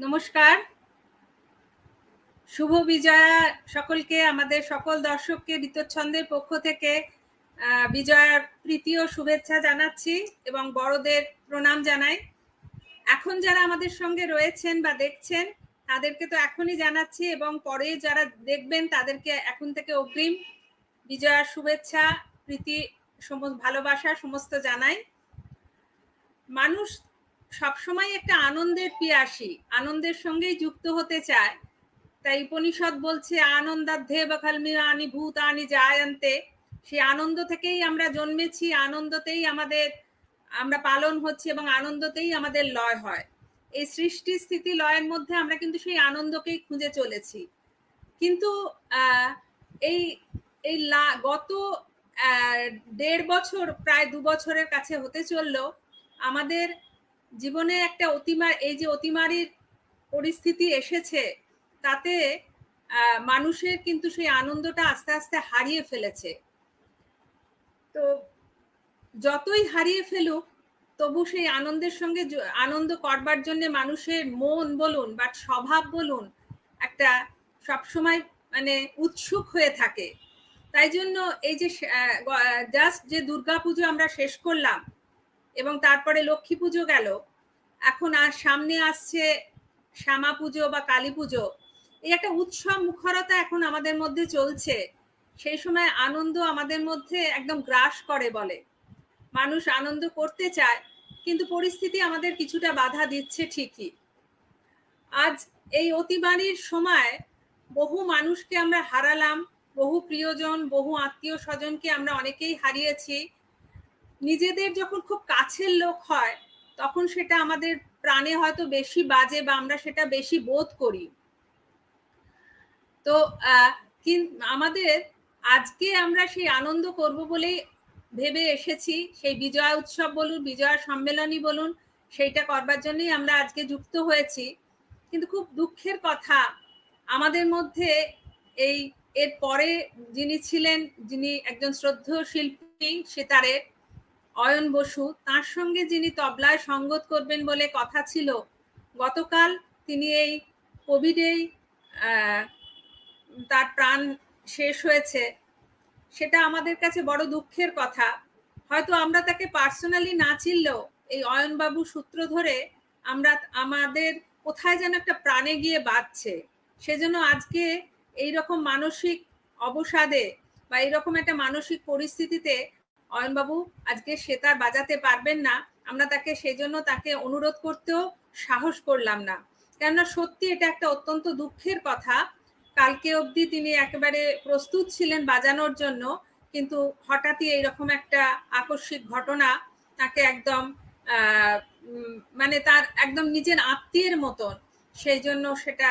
নমস্কার, শুভ বিজয়া সকলকে, আমাদের সকল দর্শককে ঋতুচ্ছন্দের পক্ষ থেকে বিজয়ার প্রীতি ও শুভেচ্ছা জানাচ্ছি এবং বড়দের প্রণাম জানাই। এখন যারা আমাদের সঙ্গে রয়েছেন বা দেখছেন তাদেরকে তো এখনই জানাচ্ছি, এবং পরে যারা দেখবেন তাদেরকে এখন থেকে অগ্রিম বিজয়ার শুভেচ্ছা, প্রীতি, ভালোবাসা সমস্ত জানাই। মানুষ সবসময় একটা আনন্দের পিয়াসী, আনন্দের সঙ্গেই যুক্ত হতে চায়। তাই উপনিষদ বলছে আনন্দাধ্যে বখলমিমানি ভূতানি জায়ন্তে। সেই আনন্দ থেকেই আমরা জন্মেছি, আনন্দতেই আমরা পালন হচ্ছি এবং আনন্দতেই আমাদের লয় হয়। এই সৃষ্টি স্থিতি লয়ের মধ্যে আমরা কিন্তু সেই আনন্দকেই খুঁজে চলেছি। কিন্তু এই এই গত 1.5 বছর, প্রায় 2 বছরের কাছে হতে চললো, আমাদের জীবনে একটা অতিমারির পরিস্থিতি এসেছে, তাতে মানুষের কিন্তু সেই আনন্দটা আস্তে আস্তে হারিয়ে ফেলেছে। তো যতই হারিয়ে ফেলুক, তবু সেই আনন্দের সঙ্গে আনন্দ করবার জন্য মানুষের মন বলুন বা স্বভাব বলুন, একটা সবসময় মানে উৎসুক হয়ে থাকে। তাই জন্য এই যে জাস্ট যে দুর্গাপুজো আমরা শেষ করলাম এবং তারপরে লক্ষ্মী পুজো গেল, এখন আর সামনে আসছে শ্যামা পুজো বা কালী পুজো। এই একটা উৎসব মুখরতা এখন আমাদের মধ্যে চলছে। সেই সময় আনন্দ আমাদের মধ্যে একদম গ্রাস করে বলে। মানুষ আনন্দ করতে চায়, কিন্তু পরিস্থিতি আমাদের কিছুটা বাধা দিচ্ছে ঠিকই। আজ এই অতিমারির সময় বহু মানুষকে আমরা হারালাম, বহু প্রিয়জন, বহু আত্মীয় স্বজনকে আমরা অনেকেই হারিয়েছি। নিজেদের যখন খুব কাছের লোক হয়, তখন সেটা আমাদের প্রাণে হয়তো বেশি বাজে বা আমরা সেটা বেশি বোধ করি। তো আমাদের আজকে আমরা সেই আনন্দ করব বলেই ভেবে এসেছি। সেই বিজয়া উৎসব বলুন, বিজয়া সম্মেলনী বলুন, সেইটা করবার জন্যই আমরা আজকে যুক্ত হয়েছি। কিন্তু খুব দুঃখের কথা, আমাদের মধ্যে এর পরে যিনি ছিলেন, যিনি একজন শ্রদ্ধেয় শিল্পী সেতারের, অয়ন বসু, তার সঙ্গে যিনি তবলায় সঙ্গত করবেন বলে কথা ছিল, গতকাল তিনি এই কোভিডেই তার প্রাণ শেষ হয়েছে। সেটা আমাদের কাছে বড় দুঃখের কথা। হয়তো আমরা তাকে পার্সোনালি না চিনলেও এই অয়নবাবু সূত্র ধরে আমাদের কোথায় যেন একটা প্রাণে গিয়ে বাজছে। সেজন্য আজকে এইরকম মানসিক অবসাদে বা এইরকম একটা মানসিক পরিস্থিতিতে অয়নবাবু আজকে সেতার বাজাতে পারবেন না। আমরা সেজন্য তাকে অনুরোধ করতেও সাহস করলাম না, কেননা সত্যি এটা একটা অত্যন্ত দুঃখের কথা। কালকে অবধি তিনি একেবারে প্রস্তুত ছিলেন বাজানোর জন্য, কিন্তু হঠাৎই এইরকম একটা আকস্মিক ঘটনা তাকে একদম মানে তার একদম নিজের আত্মীয়ের মতন, সেই জন্য সেটা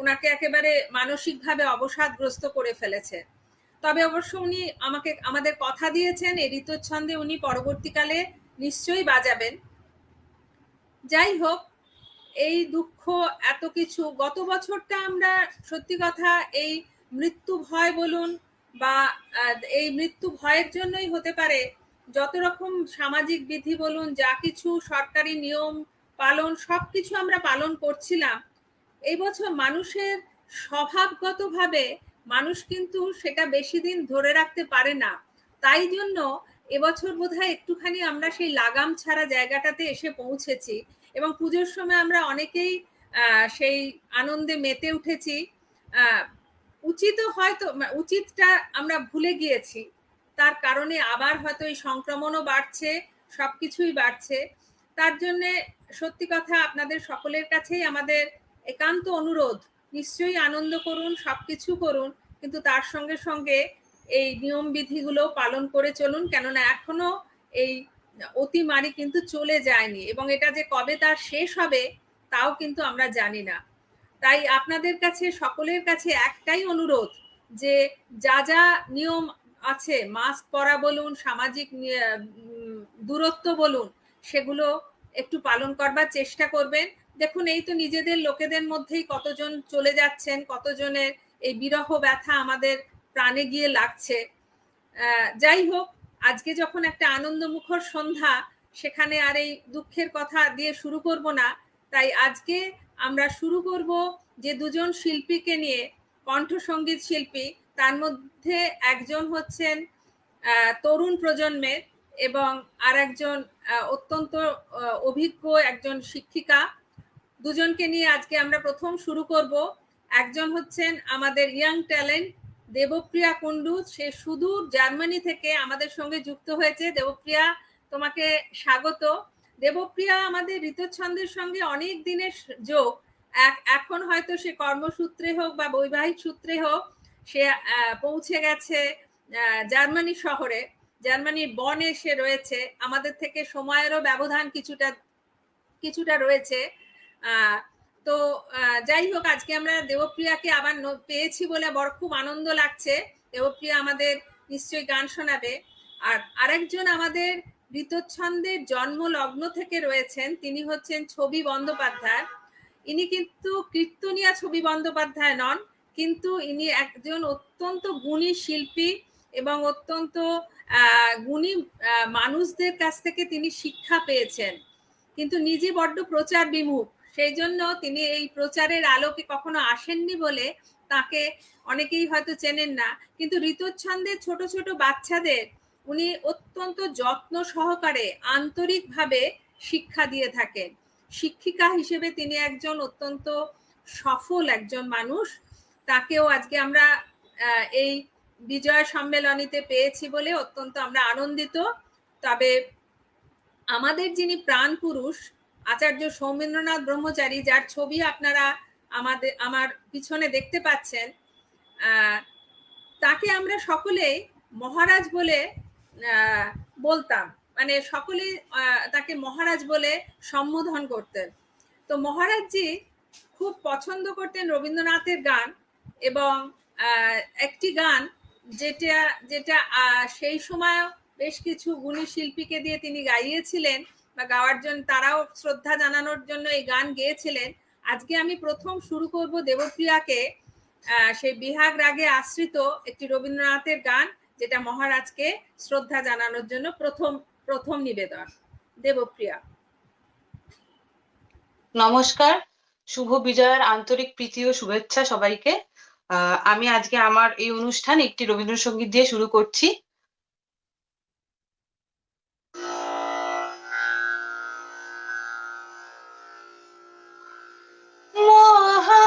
ওনাকে একেবারে মানসিকভাবে অবসাদগ্রস্ত করে ফেলেছে। তবে অবশ্য উনি আমাদের কথা দিয়েছেন এই ঋতুচ্ছন্দে উনি পরবর্তীকালে নিশ্চয়ই বাজাবেন। যাই হোক, এই দুঃখ এত কিছু, গত বছরটা আমরা সত্যি কথা এই মৃত্যু ভয় বলুন বা এই মৃত্যু ভয়ের জন্যই হতে পারে যত রকম সামাজিক বিধি বলুন, যা কিছু সরকারি নিয়ম পালন, সবকিছু আমরা পালন করছিলাম। এই বছর মানুষের স্বভাবগতভাবে মানুষ কিন্তু সেটা বেশি দিন ধরে রাখতে পারে না। তাই জন্য এবছর বোধহয় একটুখানি আমরা সেই লাগাম ছাড়া জায়গাটাতে এসে পৌঁছেছি, এবং পুজোর সময় আমরা অনেকেই সেই আনন্দে মেতে উঠেছি। উচিতটা আমরা ভুলে গিয়েছি, তার কারণে আবার হয়তো এই সংক্রমণও বাড়ছে, সবকিছুই বাড়ছে। তার জন্য সত্যি কথা আপনাদের সকলের কাছেই আমাদের একান্ত অনুরোধ, নিশ্চয়ই আনন্দ করুন, সবকিছু করুন, কিন্তু তার সঙ্গে সঙ্গে এই নিয়ম বিধিগুলো পালন করে চলুন, কেননা এখনো এই অতিমারি কিন্তু চলে যায়নি, এবং এটা যে কবে তার শেষ হবে তাও কিন্তু আমরা জানি না। তাই আপনাদের কাছে, সকলের কাছে একটাই অনুরোধ, যে যা যা নিয়ম আছে, মাস্ক পরা বলুন, সামাজিক দূরত্ব বলুন, সেগুলো একটু পালন করবার চেষ্টা করবেন। দেখুন, এই তো নিজেদের লোকেদের মধ্যেই কতজন চলে যাচ্ছেন, কতজনের এই বিরহ ব্যথা আমাদের প্রাণে গিয়ে লাগছে। যাই হোক, আজকে যখন একটা আনন্দমুখর সন্ধ্যা, সেখানে আর এই দুঃখের কথা দিয়ে শুরু করব না, তাই আজকে আমরা শুরু করব যে দুজন শিল্পীকে নিয়ে, কণ্ঠসঙ্গীত শিল্পী। তার মধ্যে একজন হচ্ছেন তরুণ প্রজন্মের এবং আর একজন অত্যন্ত অভিজ্ঞ একজন শিক্ষিকা। দুজনকে নিয়ে আজকে আমরা প্রথম শুরু করব। একজন হচ্ছেন আমাদের ইয়াং ট্যালেন্ট দেবপ্রিয়া কুন্ডু, সে সুদূর জার্মানি থেকে আমাদের সঙ্গে যুক্ত হয়েছে। দেবপ্রিয়া, তোমাকে স্বাগত। দেবপ্রিয়া আমাদের ঋতুচ্ছন্দের সঙ্গে অনেক দিনের যোগ। এখন হয়তো সে কর্মসূত্রে হোক বা বৈবাহিক সূত্রে হোক, সে পৌঁছে গেছে জার্মানি শহরে, জার্মানির বনে সে রয়েছে। আমাদের থেকে সময়েরও ব্যবধান কিছুটা রয়েছে। তো যাই হোক, আজকে আমরা দেবপ্রিয়াকে আবার পেয়েছি বলে খুব আনন্দ লাগছে। দেবপ্রিয়া আমাদের নিশ্চয়ই গান শোনাবে। আর আরেকজন আমাদের ঋতুচ্ছন্দের জন্ম লগ্ন থেকে রয়েছেন, তিনি হচ্ছেন ছবি বন্দ্যোপাধ্যায়। ইনি কিন্তু কীর্তনিয়া ছবি বন্দ্যোপাধ্যায় নন, কিন্তু ইনি একজন অত্যন্ত গুণী শিল্পী এবং অত্যন্ত গুণী মানুষদের কাছ থেকে তিনি শিক্ষা পেয়েছেন, কিন্তু নিজে বড্ড প্রচার বিমুখ। সেই জন্য তিনি এই প্রচারের আলোকে কখনো আসেননি বলে তাকে অনেকেই হয়তো চেনেন না। কিন্তু ঋতুচ্ছন্দের ছোট ছোট বাচ্চাদের উনি অত্যন্ত যত্ন সহকারে আন্তরিকভাবে শিক্ষা দিয়ে থাকেন। শিক্ষিকা হিসেবে তিনি একজন অত্যন্ত সফল একজন মানুষ। তাকেও আজকে আমরা এই বিজয় সম্মেলনীতে পেয়েছি বলে অত্যন্ত আমরা আনন্দিত। তবে আমাদের যিনি প্রাণ পুরুষ আচার্য সৌমেন্দ্রনাথ ব্রহ্মচারী, যার ছবি আপনারা আমার পিছনে দেখতে পাচ্ছেন, তাকে আমরা সকলেই মহারাজ বলে বলতাম, মানে সকলেই তাকে মহারাজ বলে সম্বোধন করতেন। তো মহারাজজি খুব পছন্দ করতেন রবীন্দ্রনাথের গান, এবং একটি গান যেটা সেই সময় বেশ কিছু গুণী শিল্পীকে দিয়ে তিনি গাইয়েছিলেন বা গাওয়ার জন্য, তারাও শ্রদ্ধা জানানোর জন্য এই গান গেয়েছিলেন। আজকে আমি প্রথম শুরু করব দেবপ্রিয়াকে সেই বিহাগ রাগে আশ্রিত একটি রবীন্দ্রনাথের গান, যেটা মহারাজকে শ্রদ্ধা জানানোর জন্য প্রথম নিবেদন। দেবপ্রিয়া। নমস্কার, শুভ বিজয়ের আন্তরিক প্রীতি ও শুভেচ্ছা সবাইকে। আমি আজকে আমার এই অনুষ্ঠান একটি রবীন্দ্রসঙ্গীত দিয়ে শুরু করছি।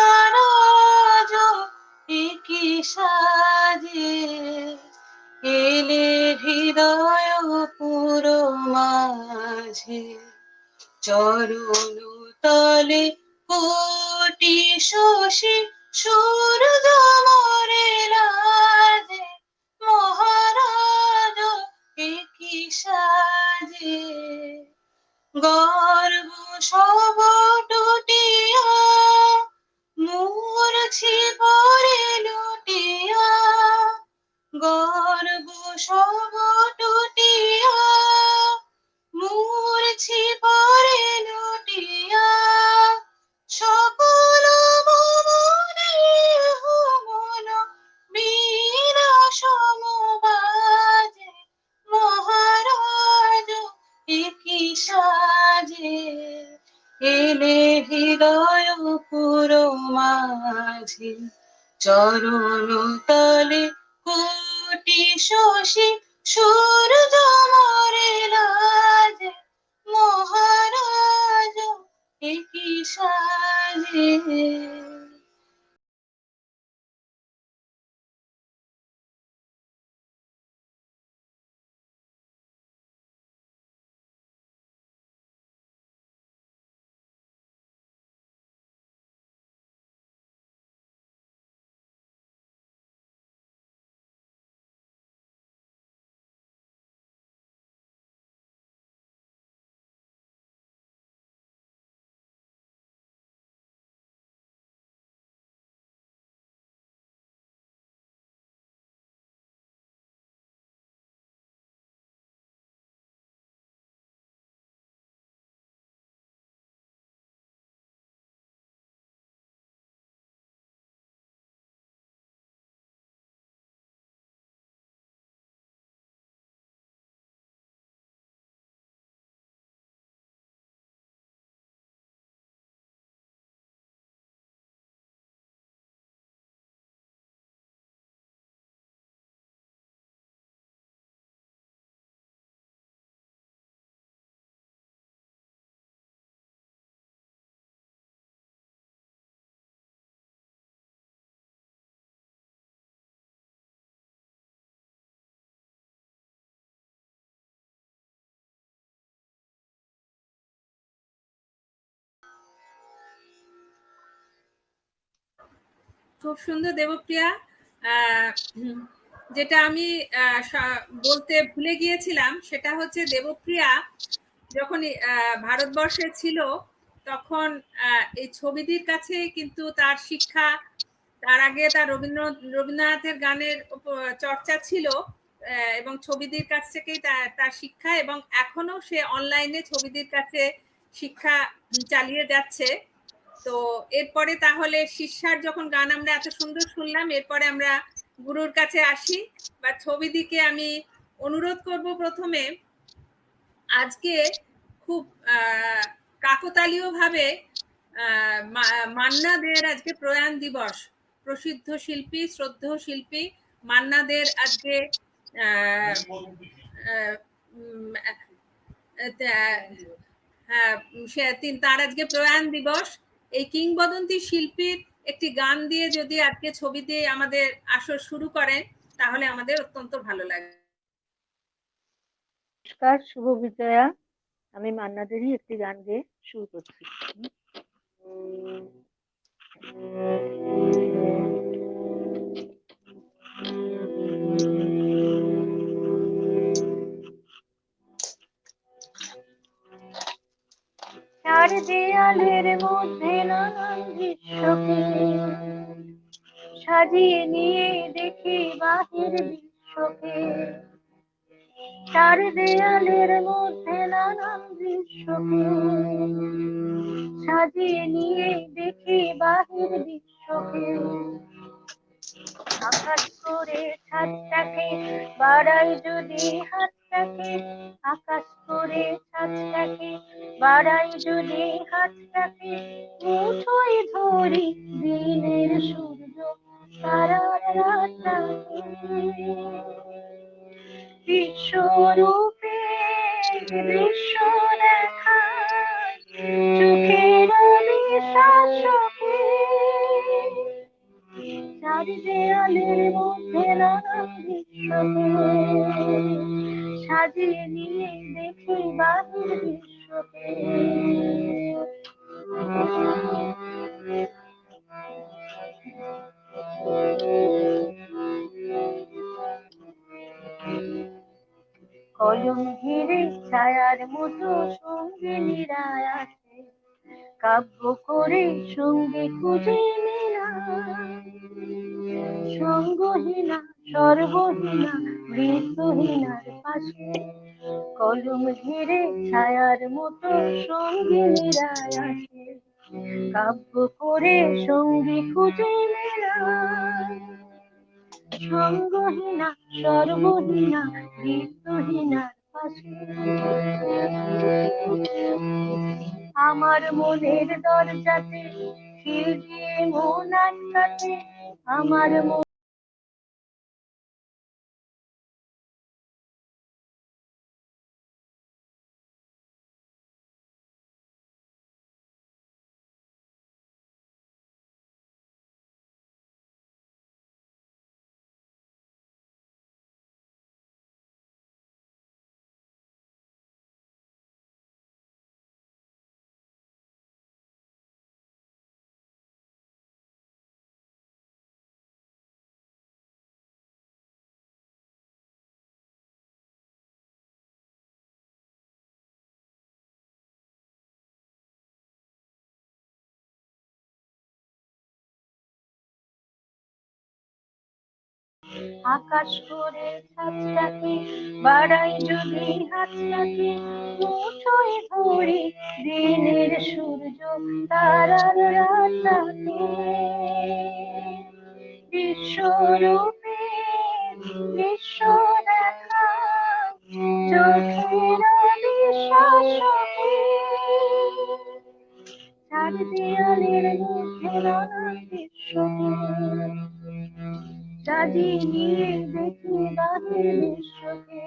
মহারাজ কি সাজে এলে হৃদয় পুর মাঝে, চরণ তলে কোটি শশী সূর্য মরে লাজে। মহারাজ কি সাজে গর্ব সব টুটিয়া, মূর্ছি পরে লুটিয়া। গর্ব সব টুটিয়া, মূর্ছি পরে লুটিয়া। সকল মনে মন বীণা সমবাজে। মহারাজ কি সাজে এলে হৃদয় পুর মাঝে, চরণ তলে কোটি শশী সূর্য মরে লাজে। মহারাজ কি সাজে। খুব সুন্দর দেবপ্রিয়া। যেটা আমি বলতে ভুলে গিয়েছিলাম সেটা হচ্ছে দেবপ্রিয়া যখন ভারতবর্ষে ছিল তখন এই ছবিদির কাছে কিন্তু তার শিক্ষা, তার আগে তার রবীন্দ্রনাথের গানের চর্চা ছিল এবং ছবিদির কাছ থেকেই তার শিক্ষা, এবং এখনো সে অনলাইনে ছবিদির কাছে শিক্ষা চালিয়ে যাচ্ছে। তো এরপরে তাহলে শিষ্যার যখন গান আমরা এত সুন্দর শুনলাম, এরপরে আমরা গুরুর কাছে আসি বা ছবিদিকে আমি অনুরোধ করব প্রথমে আজকে খুব কাকতালীয় ভাবে মান্না দের আজকে প্রয়াণ দিবস। প্রসিদ্ধ শিল্পী, শ্রদ্ধেয় শিল্পী মান্না দের আজকে তার আজকে প্রয়াণ দিবস। এই কিংবদন্তি শিল্পীর একটি গান দিয়ে যদি আজকে ছবি দিয়ে আমাদের আসর শুরু করেন তাহলে আমাদের অত্যন্ত ভালো লাগবে। নমস্কার, শুভ বিজয়া। আমি মান্নাদেরই একটি গান গেয়ে শুরু করছি। চার দেয়ালের মধ্যে নানান দৃশ্যকে সাজিয়ে নিয়ে দেখি বাহির বিশ্বকে। চার দেয়ালের মধ্যে নানান দৃশ্যকে সাজিয়ে নিয়ে দেখি বাহির বিশ্বকে। আকাশ করে ছাদটাকে বাড়াই যদি হাতটাকে, আকাশ করে ছাদটাকে বাড়াই যদি হাতটাকে, মুঠোয় ধরি দিনের সূর্য তারার রাতটাকে। বিশ্বরূপে দৃশ্য দেখায় চোখের বিশ্বাসকে। চার দেয়ালের মধ্যে নানান দৃশ্যকে সাজিয়ে নিয়ে দেখি বাহির বিশ্বকে। কলম ঘিরে ছায়ার মতো সঙ্গিনীরা আসে, কাব্য করে সঙ্গে খুঁজে মেলা। সঙ্গহীনা সর্বহীনা মৃত্যুহীনার পাশে, কলম ঘিরে ছায়ার মতো সঙ্গিনীরা আসে, কাব্য করে সঙ্গী খুঁজে মেলা। সঙ্গহীনা সর্বহীনা মৃত্যুহীনার পাশে, আমার মনের দরজাতে খিল দিয়ে মন আটকাতে, আমার আকাশ করে ছাদটাকে বাড়াই যদি হাতটাকে, মুঠোয় ধরি দিনের সূর্য তারার রাতটাকে। বিশ্বরূপে দৃশ্য দেখায় চোখের বিশ্বাসকে। চার দেয়ালের মধ্যে নানান দৃশ্যকে সাজিয়ে নিয়ে দেখি বাহির বিশ্বকে।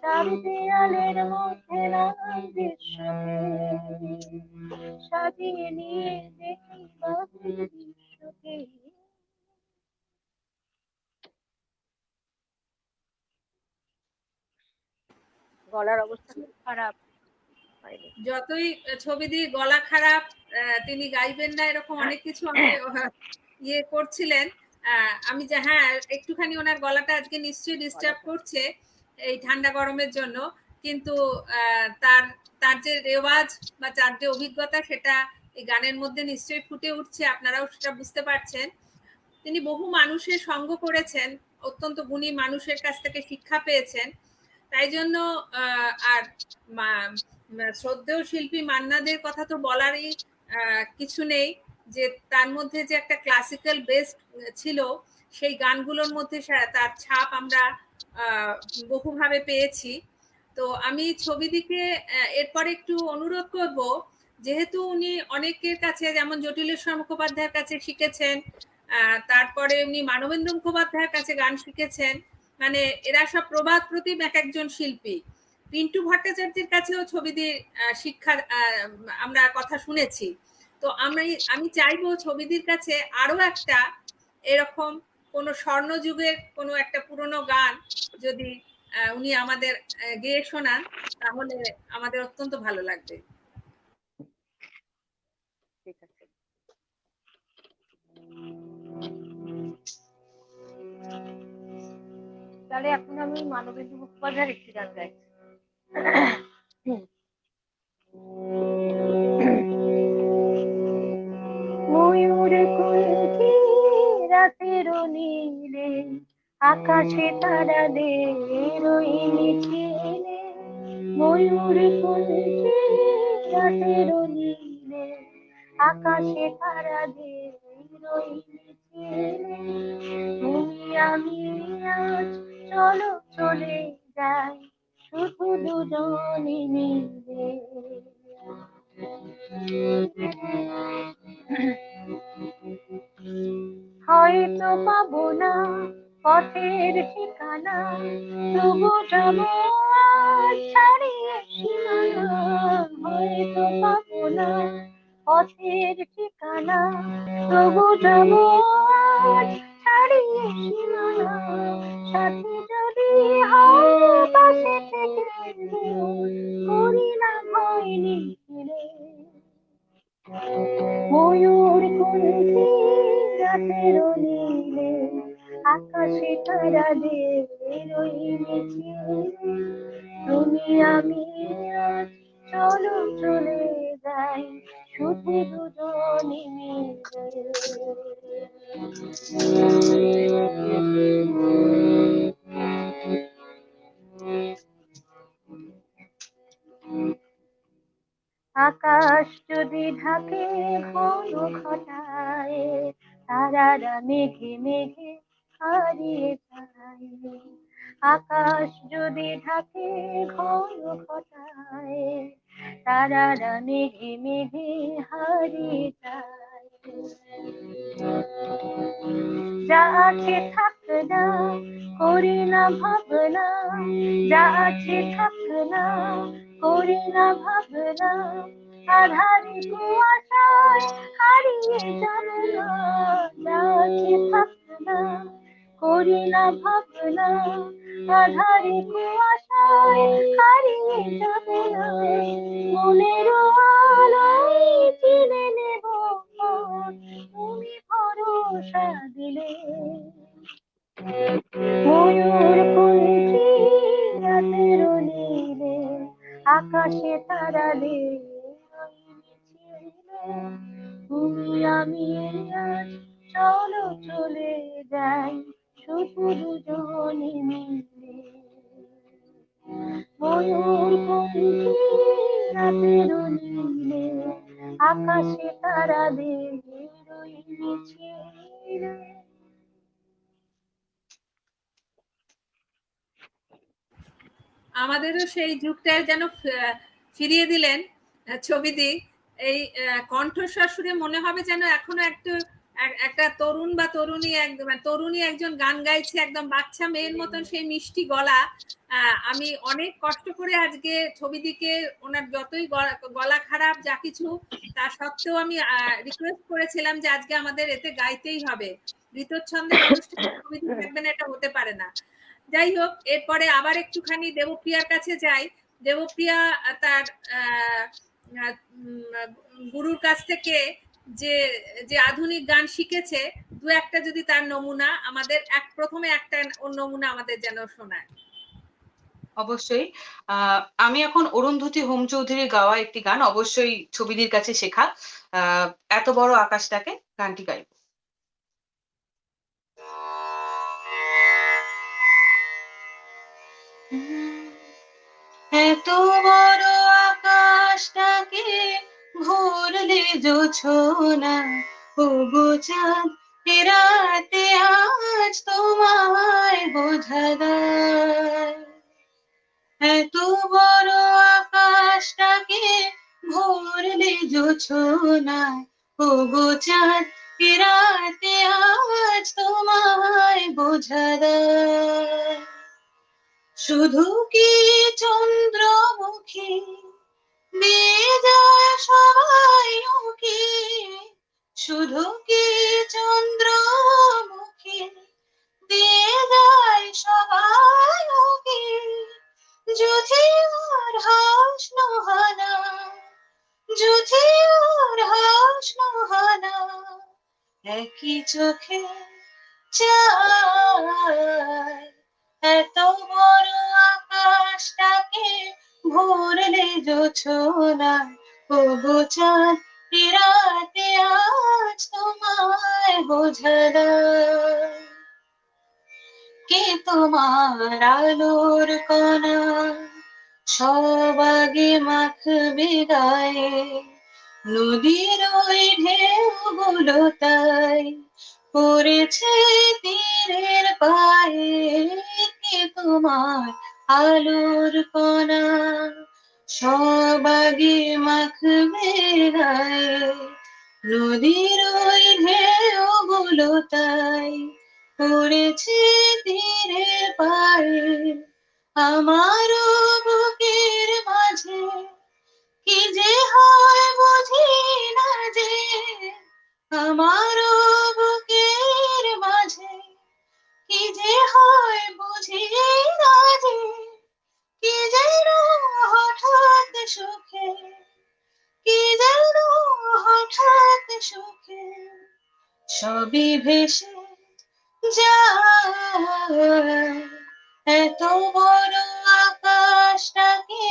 চার দেয়ালের মধ্যে নানান দৃশ্যকে সাজিয়ে নিয়ে দেখি বাহির বিশ্বকে। গলার অবস্থা খুব খারাপ, যতই ছবি দিয়ে গলা খারাপ তিনি গাইবেন না এরকম অনেক কিছু আমি ইয়ে করছিলেন। আমি যে হ্যাঁ একটুখানি ওনার গলাটা আজকে নিশ্চয়ই ডিস্টার্ব করছে এই ঠান্ডা গরমের জন্য, কিন্তু তার তার যে রেওয়াজ বা তার যে অভিজ্ঞতা সেটা এই গানের মধ্যে নিশ্চয়ই ফুটে উঠছে, আপনারাও সেটা বুঝতে পারছেন। তিনি বহু মানুষের সঙ্গ করেছেন, অত্যন্ত গুণী মানুষের কাছ থেকে শিক্ষা পেয়েছেন। তাই জন্য আর শ্রদ্ধেয় শিল্পী মান্নাদের কথা তো বলারই কিছু নেই, যে তার মধ্যে যে একটা ক্লাসিক্যাল বেস ছিল, সেই গানগুলোর মধ্যে তার ছাপ আমরা বহুভাবে পেয়েছি। তো আমি ছবিদিকে এরপরে একটু অনুরোধ করব, যেহেতু উনি অনেকের কাছে, যেমন জটিলেশ্বর মুখোপাধ্যায়ের কাছে শিখেছেন, তারপরে উনি মানবেন্দ্র মুখোপাধ্যায়ের কাছে গান শিখেছেন, মানে এরা সব প্রবাদ প্রতিম এক একজন শিল্পী। পিন্টু ভট্টাচার্যের কাছেও ছবিদির শিক্ষার আমরা কথা শুনেছি। তো আমি চাইবো ছবিদির কাছে আরো একটা এরকম কোনো স্বর্ণযুগের কোনো একটা পুরনো গান যদি উনি আমাদের গেয়ে শোনান, তাহলে আমাদের অত্যন্ত ভালো লাগবে। ঠিক আছে। তাহলে এখন আমি মানবেন্দ্র মুখোপাধ্যায়ের একটি গান গাইছি। ময়ূর কুঞ্চি রাতের নীলে, আকাশে তারাদের ওই মিছিলে। ময়ূর কুঞ্চি রাতের নীলে, আকাশে তারাদের ওই মিছিলে। তুমি আমি আজ চলো চলে যাই, শুধু দুজনে মিলে। হয়তো পাবো না পথের ঠিকানা, তবু যাবো আজ ছাড়িয়ে সীমানা। হয়তো পাবো না পথের ঠিকানা, তবু যাবো আজ ছাড়িয়ে সীমানা। সাথী যদি হয় পাশে থেকে করি না ভয় নিখিলে। ময়ূর কুঞ্চি রাতের নীলে, আকাশে তারাদের ওই মিছিলে। তুমি আমি আজ চলো চলে যাই, শুধু দুজনে মিলে। আকাশ যদি ঢাকে ঘন ঘটায়, তারারা মেঘে মেঘে হারিয়ে যায়। আকাশ যদি ঢাকে ঘন ঘটায়, তারারা মেঘে মেঘে হারিয়ে যায়। যা আছে থাক না, করি না ভাবনা। যা আছে থাক না, করি না ভাবনা। আধারে কুয়াশায় হারিয়ে যাবে না। যা আছে থাক না, করি না ভাবনা। আধারে কুয়াশায় হারিয়ে যাবে না। মনের আলোয় চিনে নেব তুমি ভরসা দিলে। ময়ূর কুঞ্চি রাতের নীলে, আকাশে তারাদের ওই মিছিলে। তুমি আমি আজ চলো চলে যাই, শুধু দুজনে মিলে। ময়ূর কুঞ্চি রাতের নীলে, আকাশে তারাদের ওই মিছিলে। আমাদেরও সেই যুগটায় যেন ফিরিয়ে দিলেন ছবিদি। এই কণ্ঠস্বর শুনে মনে হবে যেন এখনো একটা তরুণ বা তরুণী একজন গান গাইছে, একদম বাচ্চা মেয়ের মতন সেই মিষ্টি গলা। আমি অনেক কষ্ট করে আজকে ছবিদিকে, ওনার যতই গলা খারাপ যা কিছু, তা সত্ত্বেও আমি রিকোয়েস্ট করেছিলাম যে আজকে আমাদের এতে গাইতেই হবে। ঋতচ্ছন্দের অনুষ্ঠানে ছবিদি থাকবে না, এটা হতে পারে না। যাই হোক, এরপরে আবার একটুখানি দেবপ্রিয়ার কাছে যাই। দেবপ্রিয়া তার গুরুর কাছ থেকে যে যে আধুনিক গান শিখেছে, দু একটা যদি তার নমুনা আমাদের প্রথমে একটা নমুনা আমাদের যেন শোনায়। অবশ্যই। আমি এখন অরুন্ধতী হোম চৌধুরীর গাওয়া একটি গান অবশ্যই ছবিদির কাছে শেখা এত বড় আকাশটাকে গানটি গাইব। এত বড় আকাশটাকে ভরলে জোছনা, ওগো চাঁদ এ রাতে আজ তোমায় বোঝা দায়। এত বড় আকাশটাকে ভরলে জোছনায়, ওগো চাঁদ এ রাতে আজ তোমায় বোঝা দায়। শুধু কি চন্দ্রমুখী দিয়ে যায় সবাই ওকে, শুধু কি চন্দ্রমুখী দিয়ে যায় সবাই ওকে, যদি ওর হাসন হানা, যদি ওর হাসন হানা, একই চোখে চায়। এত বড় আকাশটাকে ভরলে জোছনায়, ওগো চাঁদ এ রাতে আজ তোমায় বোঝা দায়। কে তোমার আলোর কণা সব আগে মাখবে গায়ে, নদীর ওই ঢেউগুলো তাই পড়েছে তীরের পায়ে। কে তোমার আলোর কণা সব আগে মাখবে গায়ে, নদীর ওই ঢেউগুলো তাই পড়েছে তীরের পায়ে। আমারও বুকের মাঝে কি যে হয় বুঝি না যে, আমারও বুকের মাঝে কি যে হয় বুঝি না যে, কি যেন হঠাৎ সুখে, কি যেন হঠাৎ সুখে সবই ভেসে যায়। এত বড় আকাশটাকে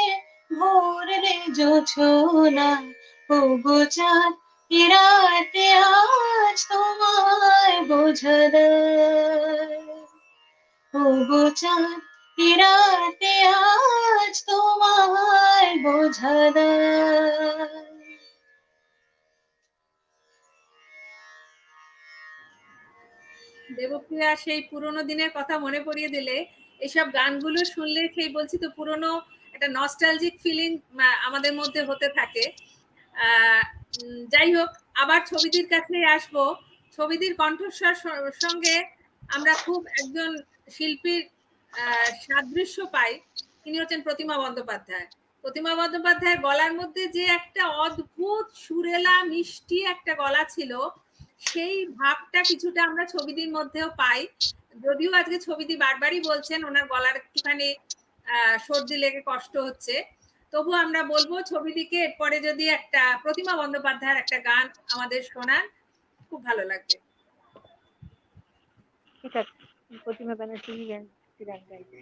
ভরলে জোছনায়, ওগো চাঁদ এ রাতে আজ তোমায় বোঝা দায়। ওগো চাঁদ এ রাতে আজ তোমায় বোঝা দায়। দেবপ্রিয়া, সেই পুরোনো দিনের কথা মনে পড়িয়ে দিলে। এইসব গানগুলো শুনলে সেই বলছি তো পুরোনো একটা নস্টালজিক ফিলিং আমাদের মধ্যে হতে থাকে। যাই হোক, আবার ছবিদির কাছে আসবো। ছবিদির কণ্ঠস্বর সঙ্গে আমরা খুব একজন শিল্পীর সাদৃশ্য পাই। তিনি হচ্ছেন প্রতিমা বন্দ্যোপাধ্যায়। প্রতিমা বন্দ্যোপাধ্যায়ের গলার মধ্যে যে একটা অদ্ভুত সুরেলা মিষ্টি একটা গলা ছিল, সেই ভাবটা কিছুটা আমরা ছবিদির মধ্যেও পাই। যদিও আজকে ছবিদি বারবারই বলছেন ওনার গলার একটুখানি সর্দি লেগে কষ্ট হচ্ছে, তবু আমরা বলবো ছবিদিকে এরপরে যদি একটা প্রতিমা বন্দ্যোপাধ্যায়ের একটা গান আমাদের শোনান, খুব ভালো লাগবে। ঠিক আছে, প্রতিমা ব্যানার্জি গান গাইবে।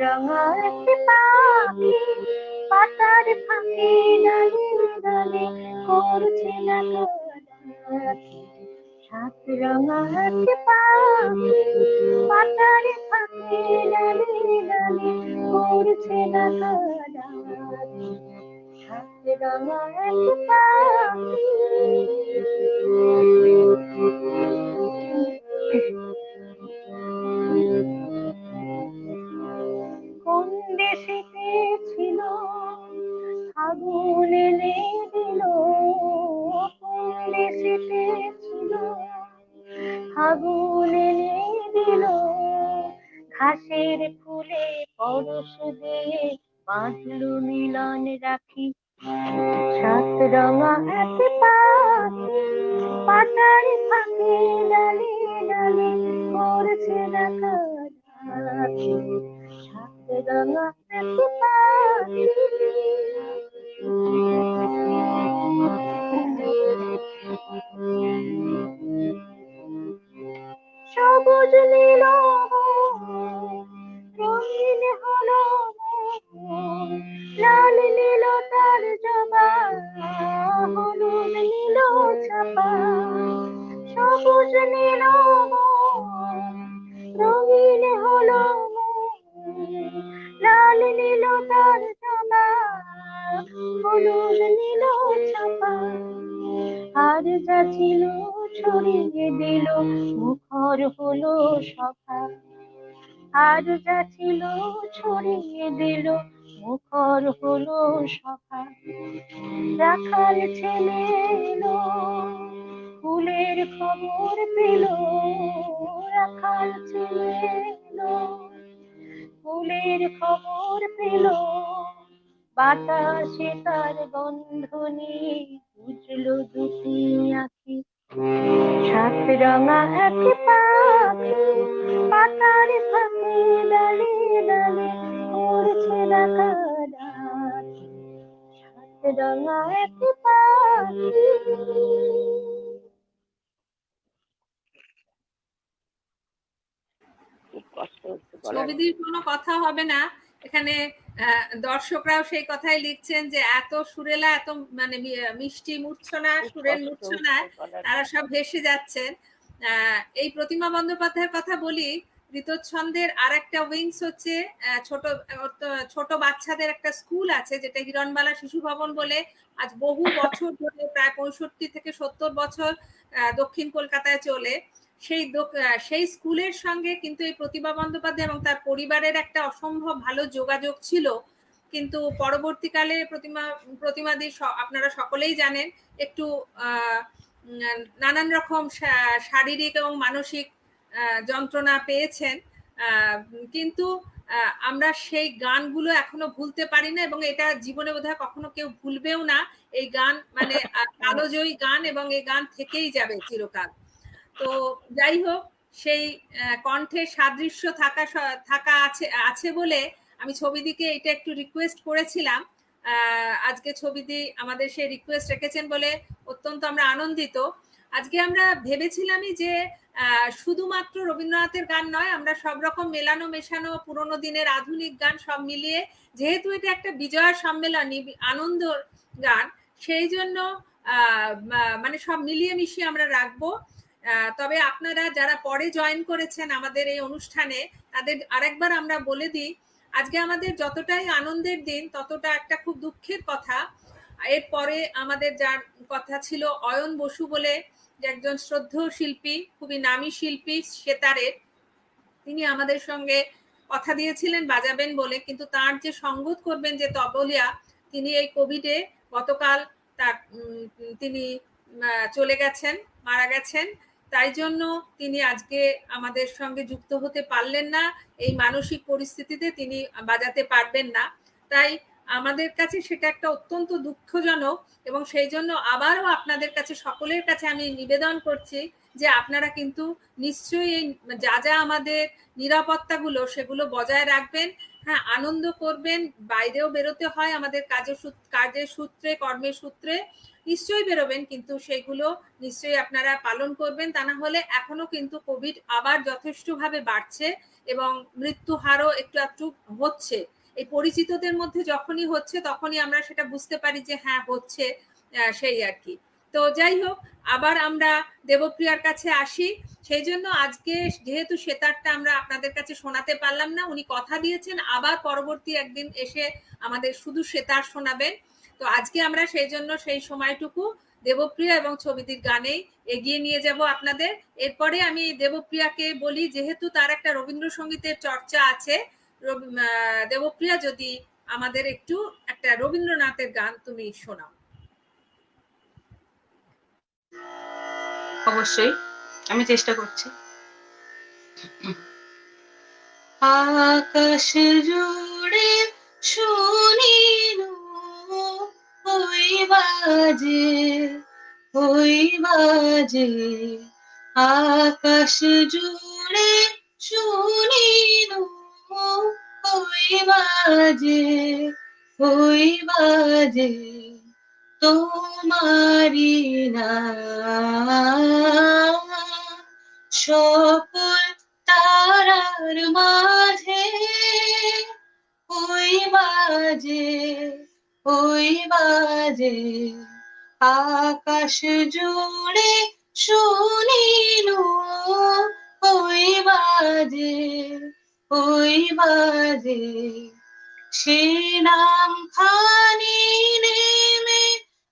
রঙা একটি পাখি পাতার ফাঁকে ডালে ডালে করছে নাচি। সাত রঙা একটি পাখি পাতার ফাঁকে ডালে ডালে করছে নাচি। সাত রঙা একটি পাখি। কোন দেশেতে ছিল আগুন এনে দিল, কোন দেশেতে ছিল আগুন এনে দিল, ঘাসের পরশ দিয়ে বাঁধলু মিলন রাখি। সাত রঙা এক পাখি পাতার ফাঁকে ডালে ডালে করছে ডাকাডাকি। সাত রঙা এক পাখি। সবুজ নীল রঙিন হলো লাল নীল তার জবা হলুদ নীল চাপা। সবুজ নীল রঙিন হলো লাল নীল তার জবা হলুদ নীল চাপা। আর যা ছিল ছড়িয়ে দিল মুখর হলো সভা। আর যা ছিল ছড়িয়ে দিল মুখর হলো সভা। রাখাল ছেলে এলো ফুলের খবর পেল। রাখাল ছেলে এলো ফুলের খবর পেল। বাতাসে তার গন্ধ নিয়ে বুঝলো দুটি আঁখি। সাত রঙা এক পাখি পাতার ফাঁকে ডালে ডালে করছে ডাকাডাকি। সাত রঙা এক পাখি। খুব কষ্ট হচ্ছে গলার ছবিদির কোনো কথা হবে না এখানে। দর্শকরাও সেই কথাই লিখছেন যে এত সুরেলা, এত মানে মিষ্টি মূর্ছনা, খুব সুরের কষ্ট মূর্ছনায় হচ্ছে গলার। তারা সব ভেসে যাচ্ছেন। এই প্রতিমা বন্দ্যোপাধ্যায়ের কথা বলি। ঋতচ্ছন্দের আর একটা উইংস হচ্ছে ছোট ছোট বাচ্চাদের একটা স্কুল আছে যেটা হিরণবালা শিশু ভবন বলে আজ বহু বছর ধরে, প্রায় 65 থেকে 70 বছর দক্ষিণ কলকাতায় চলে। সেই স্কুলের সঙ্গে কিন্তু এই প্রতিভা বন্দ্যোপাধ্যায় এবং তার পরিবারের একটা অসম্ভব ভালো যোগাযোগ ছিল। কিন্তু পরবর্তীকালে প্রতিমাদি আপনারা সকলেই জানেন একটু নানান রকম শারীরিক এবং মানসিক যন্ত্রণা পেয়েছেন। কিন্তু আমরা সেই গানগুলো এখনো ভুলতে পারি না এবং এটা জীবনে বোধহয় কখনো কেউ ভুলবেও না। এই গান মানে কালোজয়ী গান এবং এই গান থেকেই যাবে চিরকাল। তো যাই হোক, সেই কণ্ঠের সাদৃশ্য থাকা আছে বলে আমি ছবিদিকে এটা একটু রিকোয়েস্ট করেছিলাম। আজকে ছবিদি আমাদের সেই রিকোয়েস্ট রেখেছেন বলে অত্যন্ত আমরা আনন্দিত। আজকে আমরা ভেবেছিলামই যে শুধুমাত্র রবীন্দ্রনাথের গান নয়, আমরা সব রকম মেলানো মেশানো পুরোনো দিনের আধুনিক গান সব মিলিয়ে, যেহেতু এটা একটা বিজয়া সম্মেলনী, আনন্দর গান, সেই জন্য মানে সব মিলিয়ে মিশিয়ে আমরা রাখবো। তবে আপনারা যারা পরে জয়েন করেছেন আমাদের এই অনুষ্ঠানে তাদের আরেকবার আমরা বলে দিই, আজকে আমাদের যতটাই আনন্দের দিন ততটা একটা খুব দুঃখের কথা। এরপরে আমাদের যার কথা ছিল অয়ন বসু বলে, যে একজন শ্রদ্ধেয় শিল্পী, খুবই নামী শিল্পী সেতারের, তিনি আমাদের সঙ্গে কথা দিয়েছিলেন বাজাবেন বলে, কিন্তু তার যে সঙ্গত করবেন যে তবলিয়া, তিনি এই কোভিডে গতকাল তিনি চলে গেছেন, মারা গেছেন। তাই জন্য তিনি আজকে আমাদের সঙ্গে যুক্ত হতে পারলেন না। এই মানসিক পরিস্থিতিতে তিনি বাজাতে পারবেন না। তাই আমাদের কাছে সেটা একটা অত্যন্ত দুঃখজনক এবং সেই জন্য আবারও আপনাদের কাছে, সকলের কাছে আমি নিবেদন করছি যে আপনারা কিন্তু নিশ্চয়ই এই যা যা আমাদের নিরাপত্তাগুলো সেগুলো বজায় রাখবেন। হ্যাঁ, আনন্দ করবেন, বাইরেও বেরোতে হয় আমাদের কাজের সূত্রে, কর্মের সূত্রে, নিশ্চয়ই বেরোবেন, কিন্তু সেগুলো নিশ্চয়ই আপনারা পালন করবেন। তা না হলে এখনো কিন্তু কোভিড আবার যথেষ্টভাবে বাড়ছে এবং মৃত্যু হারও একটু একটু হচ্ছে। এই পরিচিতদের মধ্যে যখনই হচ্ছে তখনই আমরা সেটা বুঝতে পারি যে হ্যাঁ হচ্ছে, সেই আর কি। তো যাই হোক, আবার আমরা দেবপ্রিয়ার কাছে আসি। সেই জন্য আজকে যেহেতু সেতারটা আমরা আপনাদের কাছে শোনাতে পারলাম না, উনি কথা দিয়েছেন আবার পরবর্তী একদিন এসে আমাদের শুধু সেতার শোনাবেন। তো আজকে আমরা সেই জন্য সেই সময়টুকু দেবপ্রিয়া এবং ছবিদির গানেই এগিয়ে নিয়ে যাব আপনাদের। এরপরে আমি দেবপ্রিয়াকে বলি, যেহেতু তার একটা রবীন্দ্রসঙ্গীতের চর্চা আছে, দেবপ্রিয়া যদি আমাদের একটু একটা রবীন্দ্রনাথের গান তুমি শোনাও। অবশ্যই, আমি চেষ্টা করছি। আকাশ জুড়ে শুনিনু ওই বাজে আকাশ জুড়ে শুনিনু ওই বাজে তোমারি নাম সকল তারার মাঝে ওই বাজে আকাশ জুড়ে শুনিনু ওই বাজে সে নাম খানি নেমে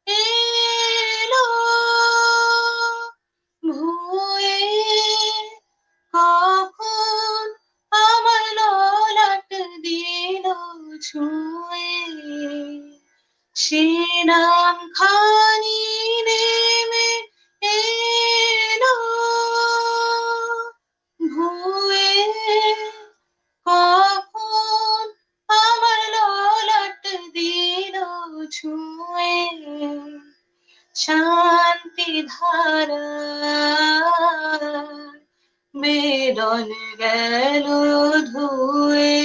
এলো ভুয়ে কখন আমার ললাট দিল ছুঁয়ে সে নাম খানি নেমে এলো ভুয়ে কখন আমার ললাট দিল ছুঁয়ে শান্তি ধারা বেদন গেল ধুয়ে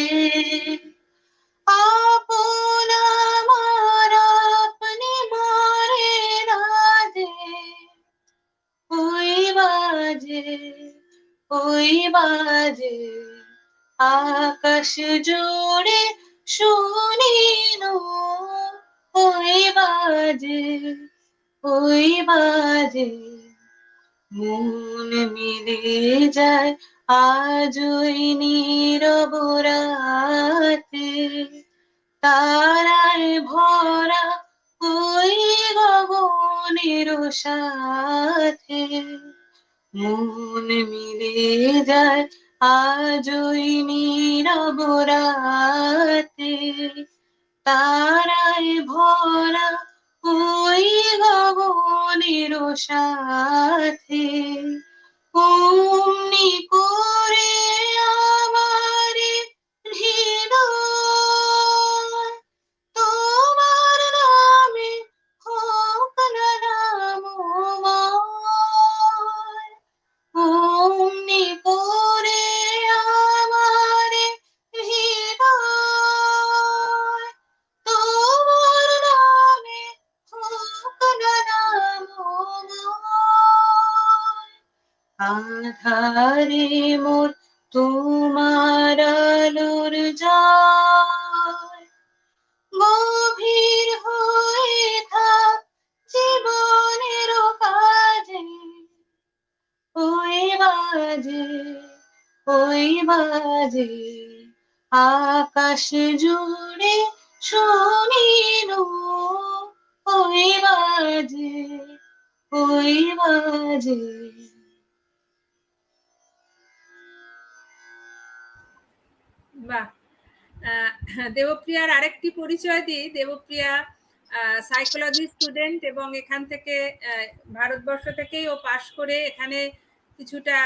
আপন আমার আপনি মরে রাজে ওই বাজে আকাশ জুড়ে শুনিনু ওই বাজে মন মিলে যায় আজই নীরব রাতে তারায় ভরা ওই গগনের সাথে মন মিলে যায় আজই নীরব রাতে তারায় ভরা ওই গগনের সাথে অমনি করে আমারে হৃদয় তোমার নামে হোক না নামময় অমনি করে আমারে হৃদয় তোমার নামে হোক না নামময় আধারে মোর তোমার আলোর যায় গভীর হয়ে থাক জীবনের কাজে ওই বাজে আকাশ জুড়ে শুনিনু ওই বাজে বাহ। দেবপ্রিয়ার আরেকটি পরিচয় দিই। দেবপ্রিয়া সাইকোলজি স্টুডেন্ট এবং এখান থেকে ভারতবর্ষ থেকেই ও পাশ করে এখানে কিছুটা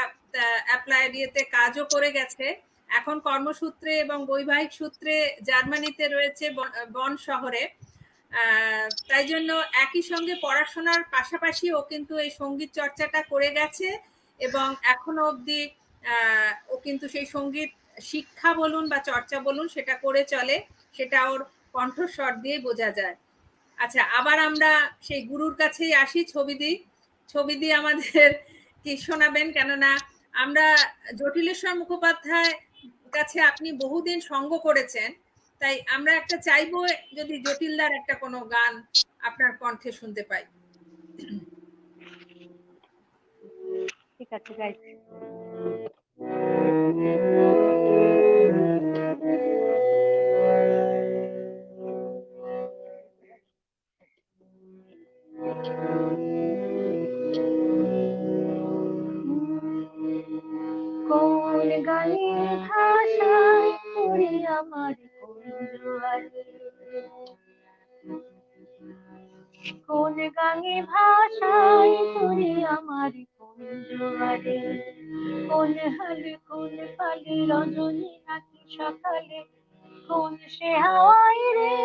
অ্যাপ্লাইড ইয়েতে কাজও করে গেছে। এখন কর্মসূত্রে এবং বৈবাহিক সূত্রে জার্মানিতে রয়েছে বন শহরে। তাই জন্য একই সঙ্গে পড়াশোনার পাশাপাশি ও কিন্তু এই সঙ্গীত চর্চাটা করে গেছে এবং এখনো অবধি ও কিন্তু সেই সঙ্গীত শিক্ষা বলুন বা চর্চা বলুন সেটা করে চলে, সেটা ওর কণ্ঠস্বর দিয়ে বোঝা যায়। আচ্ছা, আবার আমরা সেই গুরুর কাছেই আসি। ছবিদি আমাদের কি শোনাবেন, কেননা আমরা জটিলেশ্বর মুখোপাধ্যায় কাছে আপনি বহুদিন সঙ্গ করেছেন, তাই আমরা একটা চাইবো যদি জটিলদার একটা কোনো গান আপনার কণ্ঠে শুনতে পাই। ঠিক আছে, গাইছি। কোন গানের ভাষায় পড়ি আমার কোন গানে ভাষায় পড়ি আমার জোয়ারে, কোন হালে কোন পালে রজনী নাকি সকালে, কোন সে হাওয়ায় রে,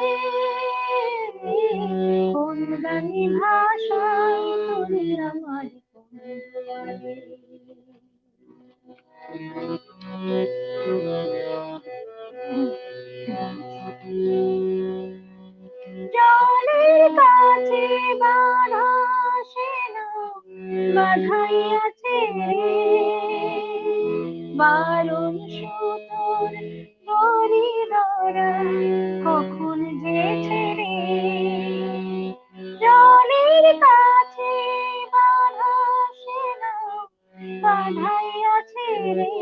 কোন গানে ভাষায় তোরে আমার কোন জোয়ারে। জলের কাছে বাঁধা সেনা বাধাই আছে রে, বারণ সুতোর দড়ি ধরা কখন যে ছেড়ে। জলের কাছে বাঁধা সেনা বাধাই আছে রে,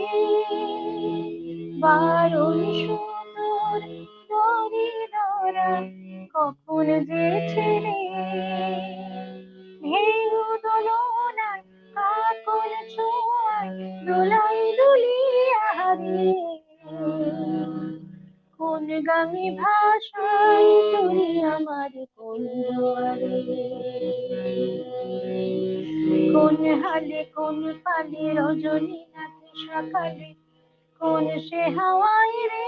বারণ সুতোর দড়ি ধরা কখন যে ছেড়ে। ঢেউ দোলনায় কাকর ছোঁয়ায় দোলাই দুলিয়া রে, কোন গানে ভাষায় তোরে আমার কোন জোয়ারে। কোন হালে কোন পালে রজনী নাকি সকালে, কোন সে হাওয়ায় রে,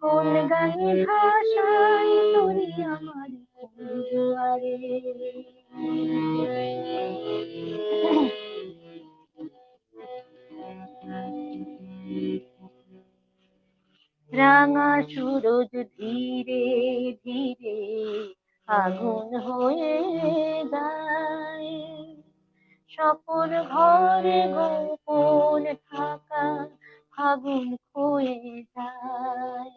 কোন গানে ভাষায় তোরে আমার কোন জোয়ারে। রাঙা সুরজ ধীরে ধীরে আগুন হয়ে যায়, সকল ঘরে গোপন থাকা আগুন হয়ে যায়।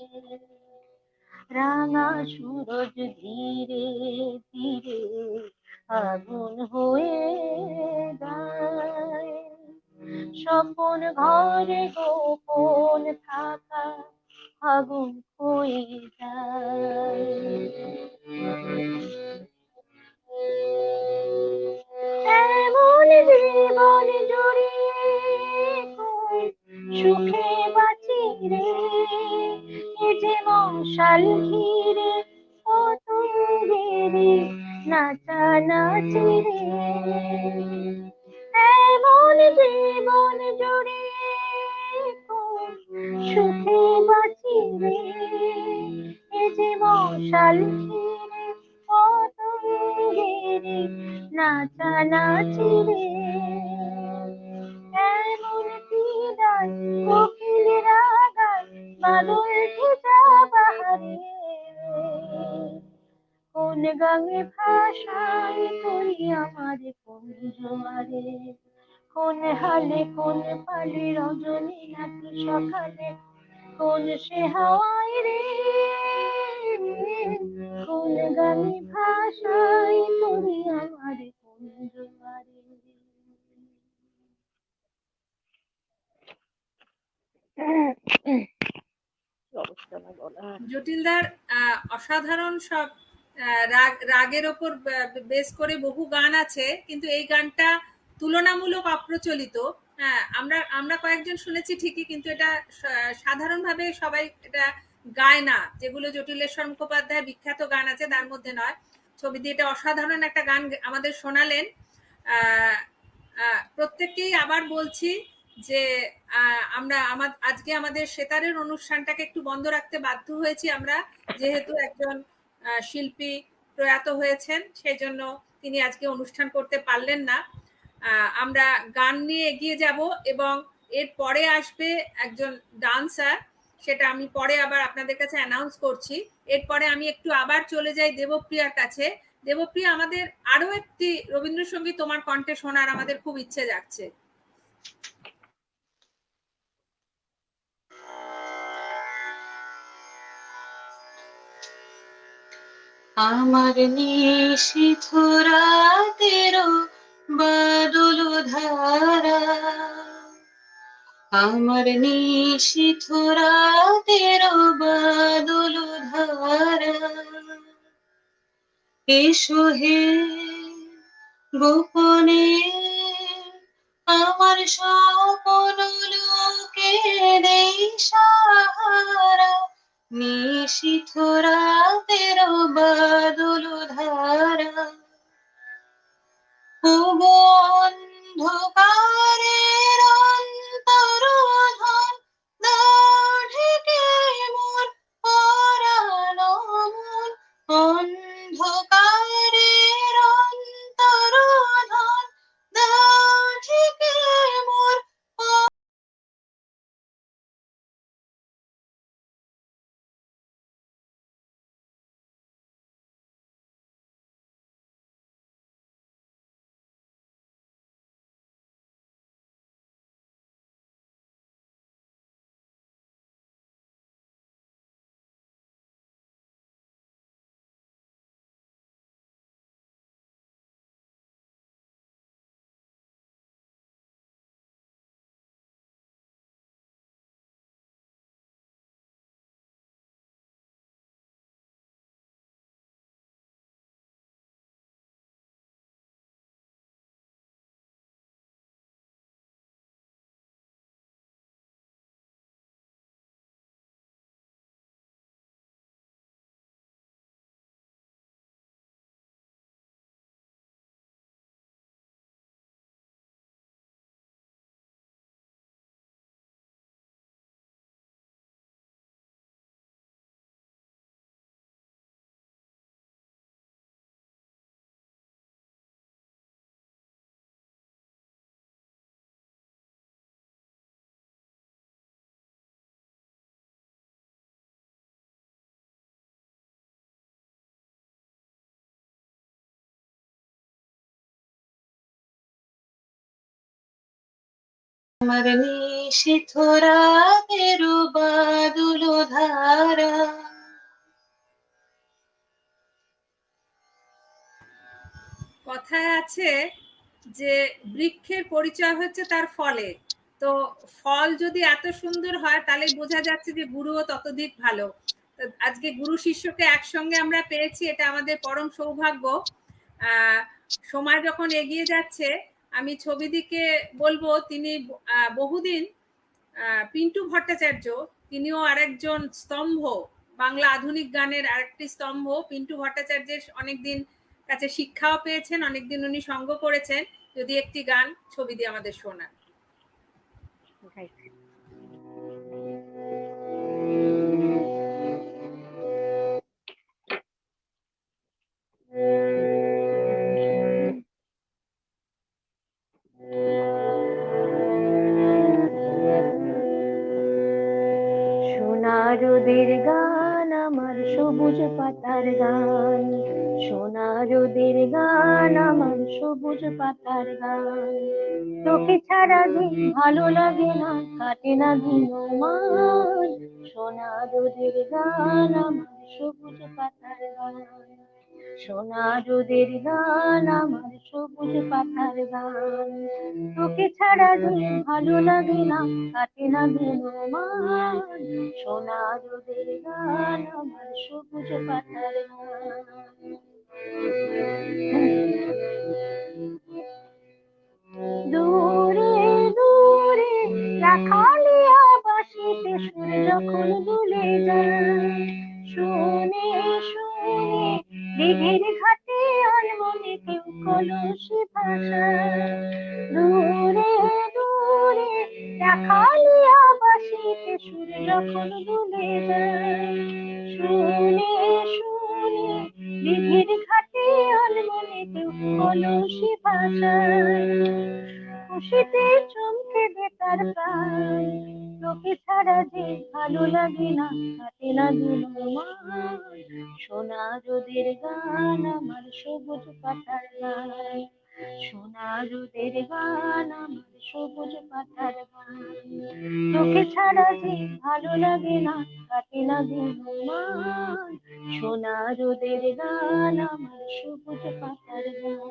রাঙা সুরজ ধীরে ধীরে আগুন হয়ে যায়, সকল ঘরে গোপন থাকা আগুন হয়ে যায়। এমন জীবন জুড়িয়ে কই সুখে বাঁচি রে, এ যে মশাল ঘিরে পতঙ্গেরে নাচানাচি রে। এমন জীবন জুড়িয়ে কই সুখে বাঁচি রে, এ যে মশাল ঘিরে পতঙ্গেরে নাচানাচি রে। এমন বিদায় কোকিলেরা গায় বাদল ভেজা বাহারে, কোন গানে ভাষায় তুই আমার কোন জোয়ারে। কোন হালে কোন পালে রজনী নাকি সকালে, কোন সে হাওয়ায় রে, কোন গানে ভাষায় তুই আমার কোন জোয়ারে। অবস্থা আমার বলার। জটিলদার অসাধারণ সব রাগের ওপর বেস করে বহু গান আছে, কিন্তু এই গানটা তুলনামূলক অপ্রচলিত। হ্যাঁ, আমরা কয়েকজন শুনেছি ঠিকই, কিন্তু এটা সাধারণভাবে সবাই এটা গায় না। যেগুলো জটিলেশ্বর মুখোপাধ্যায়ের বিখ্যাত গান আছে তার মধ্যে নয়। ছবি দিয়ে এটা অসাধারণ একটা গান আমাদের শোনালেন। প্রত্যেককেই আবার বলছি যে আজকে আমাদের সেতারের অনুষ্ঠানটাকে একটু বন্ধ রাখতে বাধ্য হয়েছি আমরা, যেহেতু একজন শিল্পী প্রয়াত হয়েছেন, সেই জন্য তিনি আজকে অনুষ্ঠান করতে পারলেন না। আমরা গান নিয়ে এগিয়ে যাব এবং এর পরে আসবে একজন ডান্সার, সেটা আমি পরে আবার আপনাদের কাছে অ্যানাউন্স করছি। এরপরে আমি একটু আবার চলে যাই দেবপ্রিয়ার কাছে। দেবপ্রিয়া, আমাদের আরো একটি রবীন্দ্রসঙ্গীত তোমার কণ্ঠে শোনার আমাদের খুব ইচ্ছে যাচ্ছে। আমার নিশীথ রাতেরও বাদল ধারা, আমার নিশীথ রাতেরও বাদল ধারা, এসো হে গোপনে আমার স্বপন লোকে দেই সাহারা, নিশীথ রাতেরও বাদল ধারা। ওগো আমার নিশীথ রাতের বাদল ধারা। কথায় আছে যে বৃক্ষের পরিচয় হচ্ছে তার ফলে। তো ফল যদি এত সুন্দর হয় তাহলে বোঝা যাচ্ছে যে গুরুও ততোধিক ভালো। আজকে গুরু শিষ্যকে একসঙ্গে আমরা পেয়েছি, এটা আমাদের পরম সৌভাগ্য। সময় যখন এগিয়ে যাচ্ছে আমি ছবিদিকে বলবো, তিনি বহুদিন পিন্টু ভট্টাচার্য, তিনিও আরেকজন স্তম্ভ, বাংলা আধুনিক গানের আরেকটি স্তম্ভ। পিন্টু ভট্টাচার্যের অনেকদিন কাছে শিক্ষাও পেয়েছেন, অনেকদিন উনি সঙ্গ করেছেন। যদি একটি গান ছবিদি আমাদের শোনান। সোনা রোদের গান আমার সবুজ পাতার গান, সোনা রোদের গান আমার সবুজ পাতার গান। তোকে ছাড়া যে ভালো লাগে না, কাটে না দিন মান। সোনা রোদের গান আমার সবুজ পাতার গান, সোনা রোদের গান আমার সবুজ পাতার গান। তোকে ছাড়া যে ভালো লাগে না, কাটে না দিন মান। সোনা রোদের গান আমার সবুজ পাতার গান। দূরে দূরে রাখালিয়া বাঁশিতে সুর যখন দুলে যায়, শুনে শুনে দিঘির ঘাটে আনমনে কেউ কলসি ভাষায়। দূরে দূরে রাখালিয়া বাঁশিতে সুর যখন দুলে যায়, শুনে শুনে দিঘির ঘাটে আনমনে কেউ কলসি ভাষায়। খুশিতে চমকে দে তার প্রাণ, তোকে ছাড়া যে ভালো লাগে না, কাটে না দিন মান। সোনা রোদের গান আমার সবুজ পাতার গান, সোনা রোদের গান আমার সবুজ পাতার গান। তোকে ছাড়া যে ভালো লাগে না, কাটে না দিন মান। সোনা রোদের গান আমার সবুজ পাতার গান।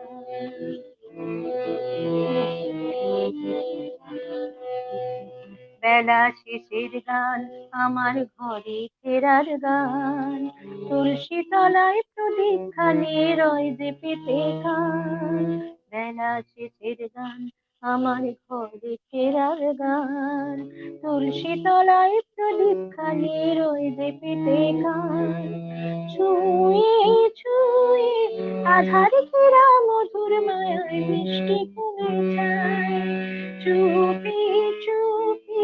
বেলা শেষের গান আমার ঘরে ফেরার গান, তুলসী তলায় প্রদীপ খানি রয় যে পেতে গান। বেলা শেষের গান আমার ঘরে ফেরার গান, তুলসী তলায় প্রদীপ খানি রয় যে পেতে গান। ছুঁয়ে ছুঁয়ে আধার ঘেরা মধুর মায়ায় মিষ্টি ঘুমে যায়, চুপি চুপি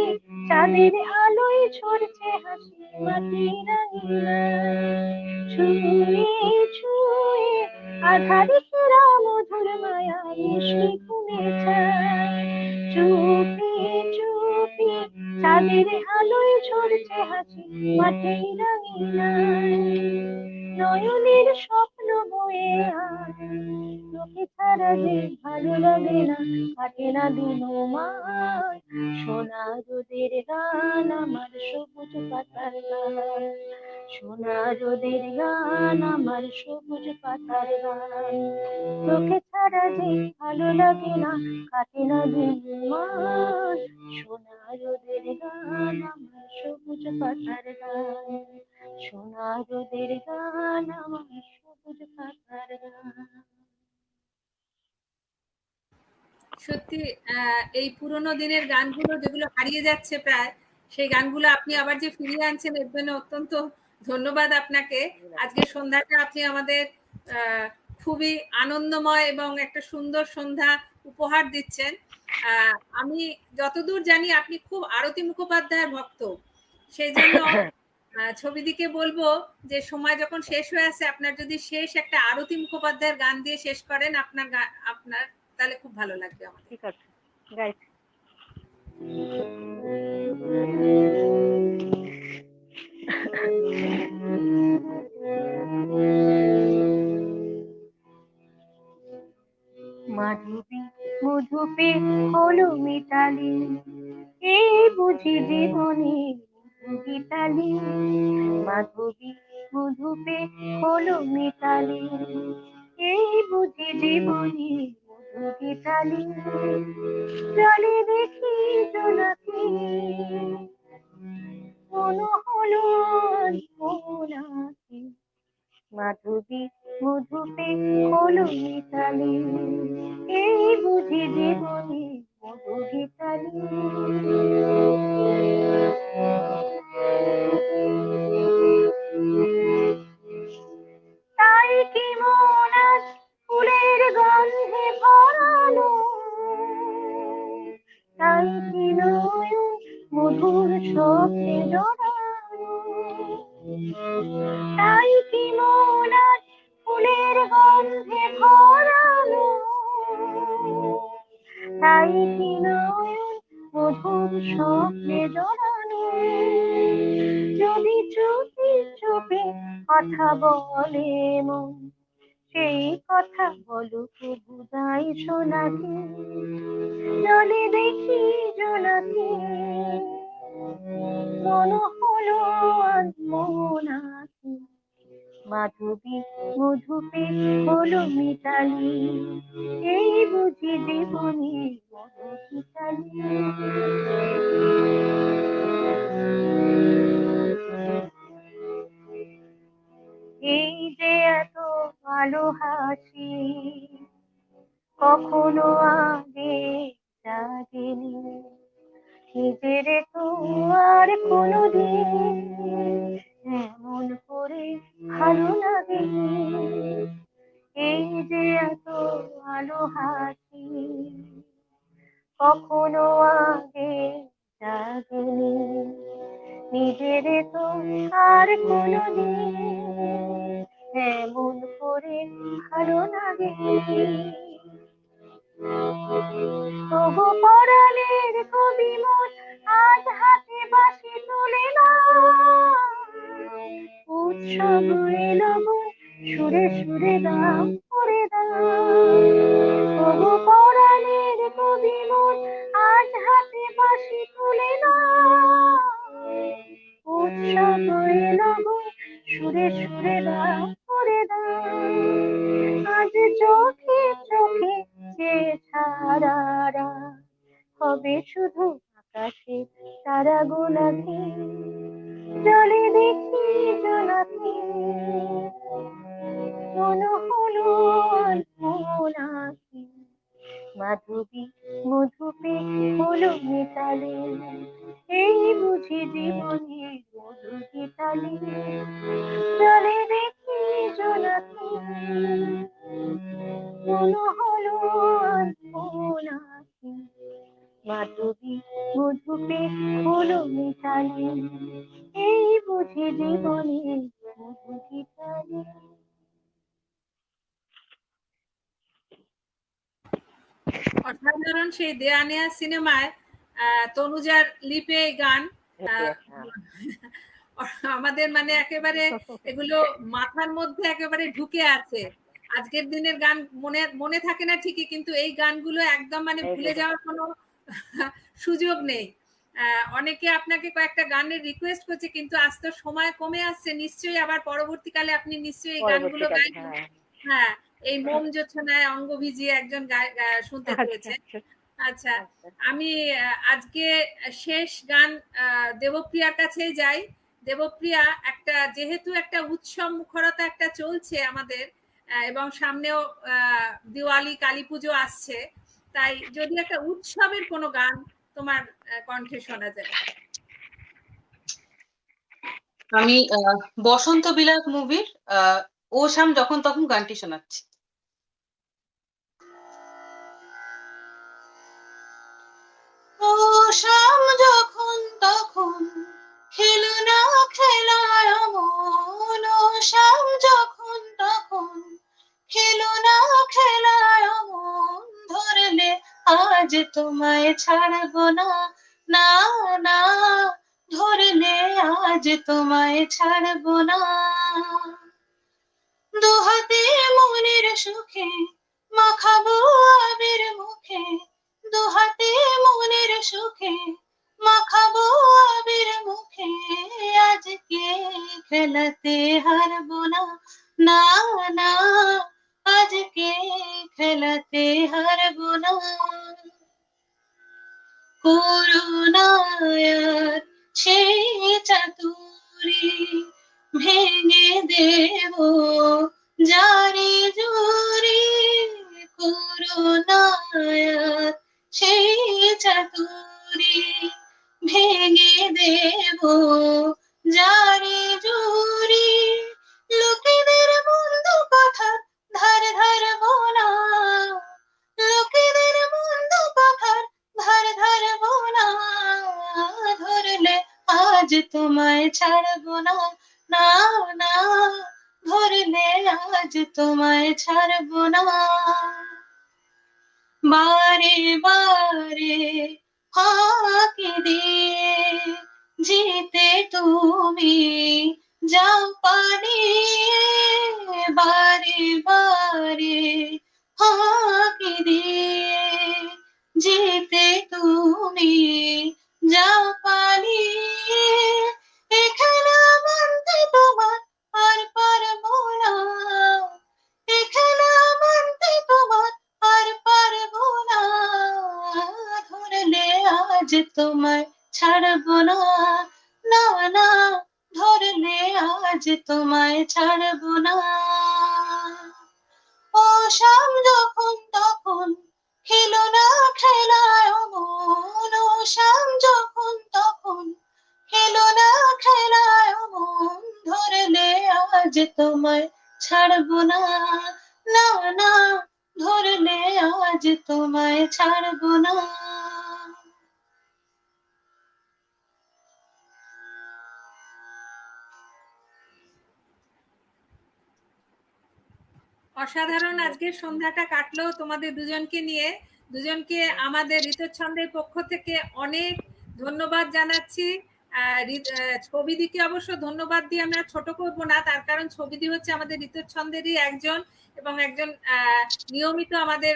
চাঁদের আলোয় ঝরছে হাসি মাটির আঙিনায়। ছুঁয়ে ছুঁয়ে আধার ঘেরা মধুর মায়ায় মিষ্টি ঘুমে যায়, চুপি চুপি চাঁদের আলোয় ঝরছে হাসি মাটির আঙিনায়। নয়নের স্বপ্ন বয়ে আয়, তোকে ছাড়া যে ভালো লাগে না, কাটে না দিন মান। সোনা রোদের গান আমার সবুজ পাতার গান, সোনা রোদের গান আমার সবুজ পাতার গান। তোকে ছাড়া যে ভালো লাগে না, কাটে না দিন মান। সোনা রোদের গান আমার সবুজ পাতার গান, সোনা রোদের গান আমার সবুজ পাতার গান। সত্যি এই পুরোনো দিনের গানগুলো যেগুলো হারিয়ে যাচ্ছে প্রায়, সেই গানগুলো আপনি আবার যে ফিরিয়ে আনছেন এর জন্য অত্যন্ত ধন্যবাদ আপনাকে। আজকে সন্ধ্যাটা আপনি আমাদের খুবই আনন্দময় এবং একটা সুন্দর সন্ধ্যা উপহার দিচ্ছেন। আমি যতদূর জানি আপনি খুব আরতি মুখোপাধ্যায়ের ভক্ত, সেই জন্য ছবিদিকে বলবো যে সময় যখন শেষ হয়ে আসে, আপনার যদি শেষ একটা আরতি মুখোপাধ্যায়ের গান দিয়ে শেষ করেন আপনার তাহলে খুব ভালো লাগবে আমার। ঠিক আছে, গাইছি। মাধবী মধুপে হলো মিতালি, এই বুঝি জীবনে গীতালি, মাধবী মধুপে হলো মিতালি, এই বুঝি জীবনে গীতালি, জলে দেখি জোনাকি, মনে হলো মোনাকি, মাধবী মধুপে হলো মিতালি, এই বুঝি জীবনে মধু গীতালি। তাই কি মন আজ ফুলের গন্ধে ভরালো, তাই কি নয়ন মধুর শব্দে জড়ালো, তাই কি মন আজ ফুলের গন্ধে ভরালো, তাই কি নয়ন মধুর স্বপ্নে জড়ানো, যদি চুপি চুপি কথা বলে মন, সেই কথা বলুক বুঝাই শোনাকে, জলে দেখি জোনাকি, মনে হলো মোনাকি, মাধবী মধুপে হলো মিতালি, এই বুঝি জীবনে মধু গীতালি। এই যে এত ভালো হাসি কখনো আগে জাগেনি, নিজের তো আর কোনোদিন এমন করে ভালো লাগেনি, এই যে এত ভালো হাসি কখনো আগে জাগেনি, নিজের তো আর কোনোদিন এমন করে ভালো লাগেনি, তবু পরাণের কবি মন আজ হাতে বাঁশি তুলে না, উৎসব এলো মন সুরে সুরে দাও করে দাও, তবু পরাণের কবি মন আজ হাতে বাঁশি তুলে না, উৎসব এলো মন সুরে সুরে দাও করে দাও, আজ চোখে চোখে যে ছাড়ারা হবে শুধু আকাশে তারা গোলাপি, জলে দেখি জোনাকি, মনে হলো মোনাকি, মাধবী মধুপে হলো মিতালি, এই বুঝি জীবনে মধু গীতালি, জলে দেখি জোনাকি, মনে হলো মোনাকি, মাধবী মধুপে হলো মিতালি, এই বুঝি জীবনে মধু গীতালি। অসাধারণ সেই দেয়ানিয়া সিনেমায় তনুজার লিপে এই গান, আমাদের মানে একেবারে এগুলো মাথার মধ্যে একেবারে ঢুকে আছে। আজকের দিনের গান মনে থাকে না ঠিকই, কিন্তু এই গানগুলো একদম মানে ভুলে যাওয়ার কোনো সুযোগ নেই। অনেকে আপনাকে কয়েকটা গানের রিকোয়েস্ট করছে, কিন্তু আজ তো সময় কমে আসছে, নিশ্চয়ই আবার পরবর্তীকালে আপনি নিশ্চয়ই এই গানগুলো গাইবেন। হ্যাঁ, এই মোম জোছনায় অঙ্গ ভিজিয়ে একজন শুনতে পেয়েছে। আচ্ছা, আমি আজকে শেষ গান দেবপ্রিয়ার কাছেই যাই। দেবপ্রিয়া, একটা যেহেতু একটা উৎসব মুখরতা একটা চলছে আমাদের, এবং সামনেও দিওয়ালি কালী পুজো আসছে, তাই যদি একটা উৎসবের কোনো গান তোমার কণ্ঠে শোনা যায়। আমি বসন্ত বিলাপ মুভির ও শ্যাম যখন তখন গানটি শোনাচ্ছি। ও শ্যাম যখন তখন খেলনা খেলায় মন, ও শ্যাম যখন তখন খেলনা খেলায় মন, ধরলে আজ তোমায় ছাড়বো না, না না, ধরলে আজ তোমায় ছাড়বো না, দুহাতে মনের সুখে মাখাবো আবির মুখে, দুহাতে মনের সুখে মাখাবো আবির মুখে, আজকে খেলাতে হারবো না, না না আজকে খেলাতে হারবো না। করুণায়ার সেই চাতুরি ভেঙে দেব জারি জুরি, করুণায়ার সেই চাতুরি ভেঙে দেব জারি জুরি। লোকেদের মন্দ কথা ধার ধারবো না, লোকেদের মন্দ কথা ধার ধারবো না, ধরলে আজ তোমায় ছাড়বো না, না না ধরলে আজ তোমায় ছাড়বো না। বারে বারে ফাঁকি দিয়ে জিতে তুমি যাও পালিয়ে, বারে বারে ফাঁকি দিয়ে জিতে তুমি যাও পালিয়ে। এ খেলা মানতে তোমার আর পারবো না, এ খেলা মানতে তোমার আর পারবো না, ধরলে আজ তোমায় ছাড়বো না, না না ধরলে আজ তোমায় ছাড়বো না। ও শাম যখন তখন খেলো না খেলায় মন, ও শাম যখন তখন খেলো না খেলায় মন, ধরলে আজ তোমায় ছাড়বো না, না না ধরলে আজ তোমায় ছাড়বো না। অসাধারণ আজকের সন্ধ্যাটা কাটলো তোমাদের দুজনকে নিয়ে। দুজনকে আমাদের ঋতুচ্ছন্দের পক্ষ থেকে অনেক ধন্যবাদ জানাচ্ছি। ছবিদিকে অবশ্য ধন্যবাদ দিয়ে আমরা ছোট করব না, তার কারণ ছবিদি হচ্ছে আমাদের ঋতুচ্ছন্দেরই একজন এবং একজন নিয়মিত আমাদের